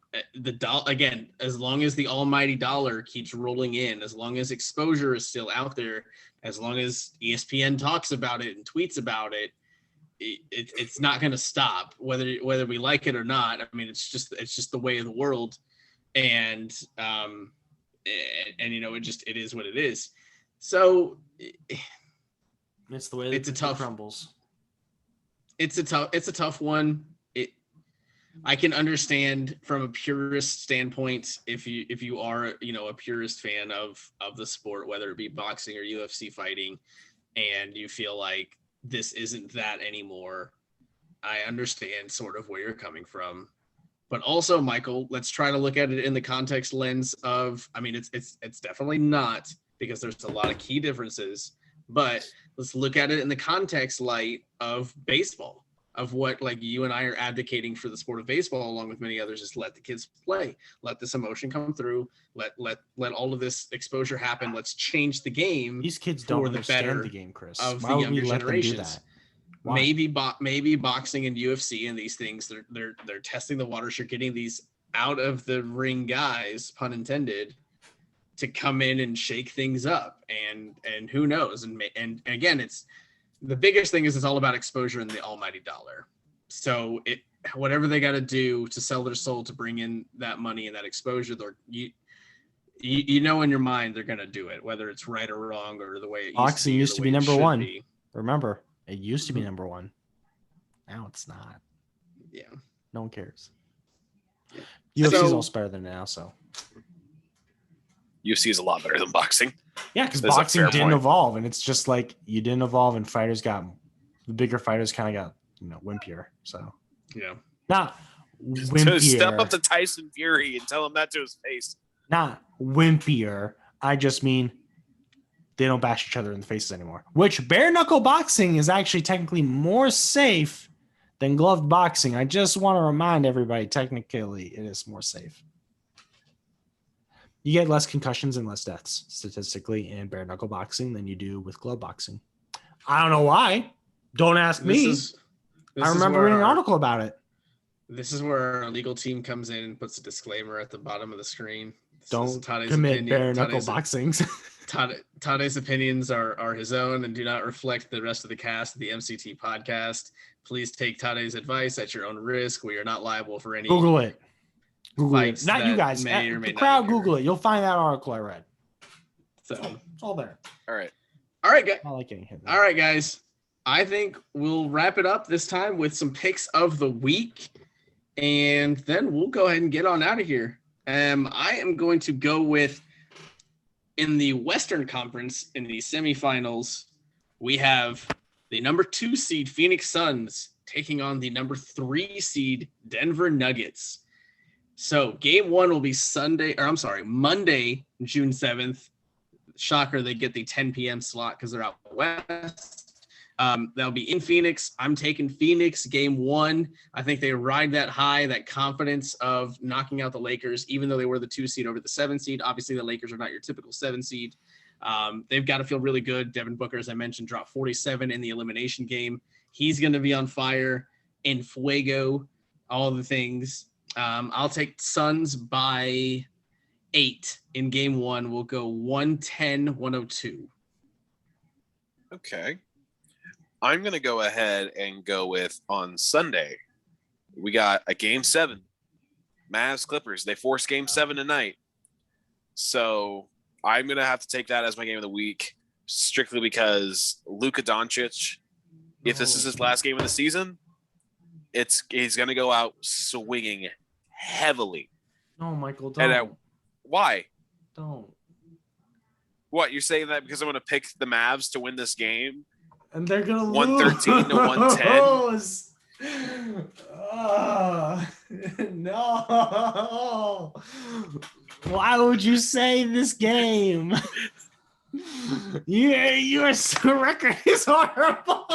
again, as long as the almighty dollar keeps rolling in, as long as exposure is still out there, as long as ESPN talks about it and tweets about it, it's not going to stop, whether we like it or not. I mean, it's just the way of the world, and you know, it is what it is. So it's the way that it crumbles. It's a tough one. I can understand from a purist standpoint if you are, you know, a purist fan of the sport, whether it be boxing or UFC fighting, and you feel like this isn't that anymore. I understand sort of where you're coming from, but also, Michael, let's try to look at it in the context lens of, I mean, it's definitely not, because there's a lot of key differences, but let's look at it in the context light of baseball, of what, like, you and I are advocating for the sport of baseball, along with many others, is let the kids play, let this emotion come through, let all of this exposure happen. Let's change the game. These kids don't understand the game, Chris. Of Why the would younger we let generations. them do that? Why? Maybe boxing and UFC and these things, they're testing the waters. You're getting these out of the ring guys, pun intended, to come in and shake things up, and who knows, and again, it's the biggest thing is it's all about exposure and the almighty dollar. So whatever they got to do to sell their soul to bring in that money and that exposure, you know in your mind they're gonna do it, whether it's right or wrong or the way boxing used to be number one. Remember, it used to be number one. Now it's not. Yeah, no one cares. Yeah. UFC is also better than now, so. UFC is a lot better than boxing. Yeah, because boxing didn't evolve, and it's just like you didn't evolve, and the bigger fighters kind of got, you know, wimpier. So yeah, not wimpier. So step up to Tyson Fury and tell him that to his face. Not wimpier. I just mean they don't bash each other in the faces anymore. Which bare knuckle boxing is actually technically more safe than gloved boxing. I just want to remind everybody, technically, it is more safe. You get less concussions and less deaths statistically in bare knuckle boxing than you do with glove boxing. I don't know why. Don't ask me. I remember reading an article about it. This is where our legal team comes in and puts a disclaimer at the bottom of the screen. Don't commit bare knuckle boxing. Tade's opinions are his own and do not reflect the rest of the cast of the MCT podcast. Please take Tade's advice at your own risk. We are not liable for any. Google it. Not you guys. The crowd, Google it. You'll find that article I read. So it's all there. All right, guys. I like getting hit. All right, guys. I think we'll wrap it up this time with some picks of the week, and then we'll go ahead and get on out of here. I am going to go with, in the Western Conference, in the semifinals, we have the number 2 seed Phoenix Suns taking on the number 3 seed Denver Nuggets. So game 1 will be Monday, June 7th. Shocker, they get the 10 p.m. slot because they're out west. That'll be in Phoenix. I'm taking Phoenix game 1. I think they ride that high, that confidence of knocking out the Lakers, even though they were the 2 seed over the 7 seed. Obviously, the Lakers are not your typical 7 seed. They've got to feel really good. Devin Booker, as I mentioned, dropped 47 in the elimination game. He's going to be on fire, in fuego, all the things. I'll take Suns by 8 in game 1. We'll go 110-102. Okay. I'm going to go ahead and go with, on Sunday, we got a game 7 Mavs Clippers. They forced Game 7 tonight. So I'm going to have to take that as my game of the week, strictly because Luka Doncic, if this is his last game of the season, he's going to go out swinging heavily. No, Michael, don't. Why? Don't. What, you're saying that because I'm going to pick the Mavs to win this game? And they're going to 113 to 110? No. Why would you say this game? Your record is horrible.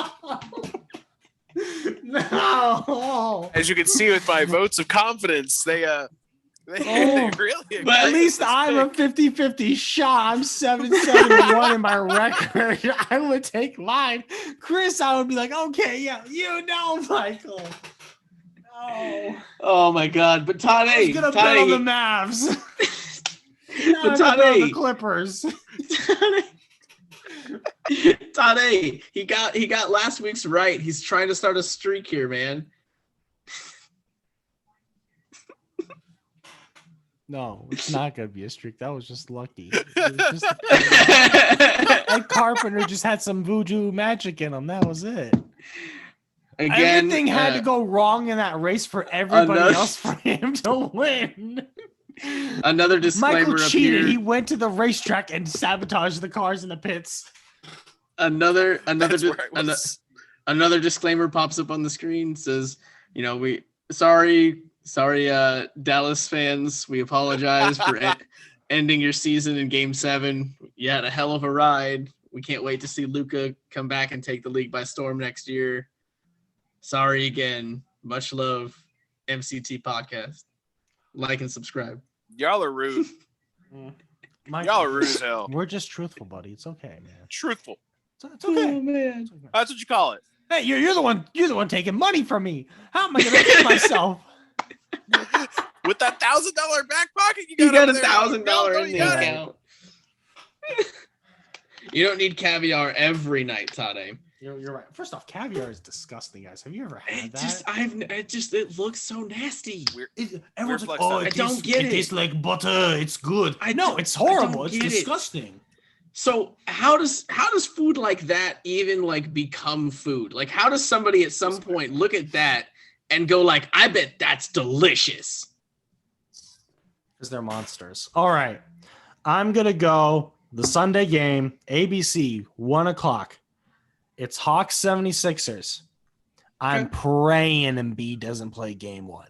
No. As you can see with my votes of confidence, they really. But at least I'm a 50-50 shot. I'm 7-1 in my record. I would take mine. Chris, I would be like, okay, yeah, Michael. No. Oh my God! But Tade, I was gonna bet on the Mavs. But Tade, the Clippers. Tade, he got last week's right. He's trying to start a streak here, man. No, it's not gonna be a streak. That was just lucky. Ed Carpenter just had some voodoo magic in him. That was it. Again, everything had to go wrong in that race for everybody else for him to win. Another disclaimer. Michael cheated. He went to the racetrack and sabotaged the cars in the pits. Another disclaimer pops up on the screen. Says, sorry, Dallas fans. We apologize for ending your season in Game 7. You had a hell of a ride. We can't wait to see Luka come back and take the league by storm next year. Sorry again. Much love. MCT Podcast. Like and subscribe. Y'all are rude. Y'all are rude as hell. We're just truthful, buddy. It's okay, man. Truthful. It's okay. Oh, man. Okay. That's what you call it. Hey, you're the one taking money from me. How am I gonna pay myself? With that $1,000 back pocket, you got over there. $1,000 in the account. You don't need caviar every night, Tade. You're right. First off, caviar is disgusting, guys. Have you ever had that? It looks so nasty. Everyone's like, I don't get it. It tastes like butter. It's good. No, it's horrible. It's disgusting. So how does food like that even like become food? Like, how does somebody at some point look at that and go like, I bet that's delicious? Because they're monsters. All right. I'm going to go the Sunday game, ABC, 1:00. It's Hawks 76ers. I'm praying Embiid doesn't play game 1.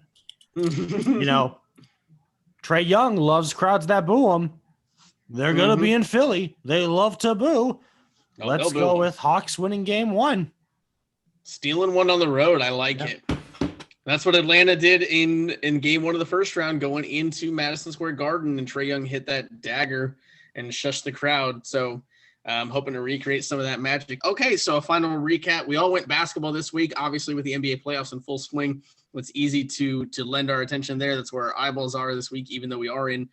Trae Young loves crowds that boo him. They're going to be in Philly. They love to boo. Let's go with Hawks winning game 1. Stealing one on the road. I like it. That's what Atlanta did in game 1 of the first round, going into Madison Square Garden, and Trae Young hit that dagger and shushed the crowd. So I'm hoping to recreate some of that magic. Okay, so a final recap. We all went basketball this week, obviously with the NBA playoffs in full swing. It's easy to lend our attention there. That's where our eyeballs are this week, even though we're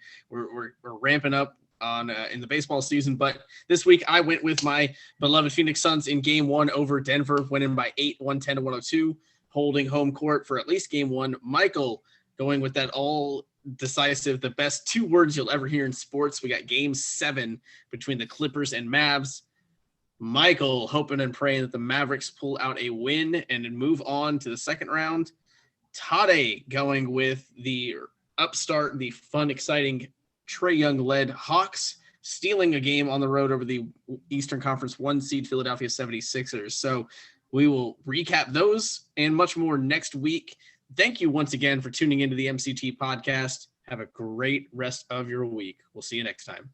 ramping up on in the baseball season. But this week I went with my beloved Phoenix Suns in game 1 over Denver, winning by 8, 110-102, holding home court for at least game 1. Michael going with that all decisive, the best 2 words you'll ever hear in sports. We got game 7 between the Clippers and Mavs. Michael hoping and praying that the Mavericks pull out a win and move on to the second round. Tade going with the upstart, the fun, exciting Trae Young-led Hawks, stealing a game on the road over the Eastern Conference 1 seed Philadelphia 76ers. So we will recap those and much more next week. Thank you once again for tuning into the MCT Podcast. Have a great rest of your week. We'll see you next time.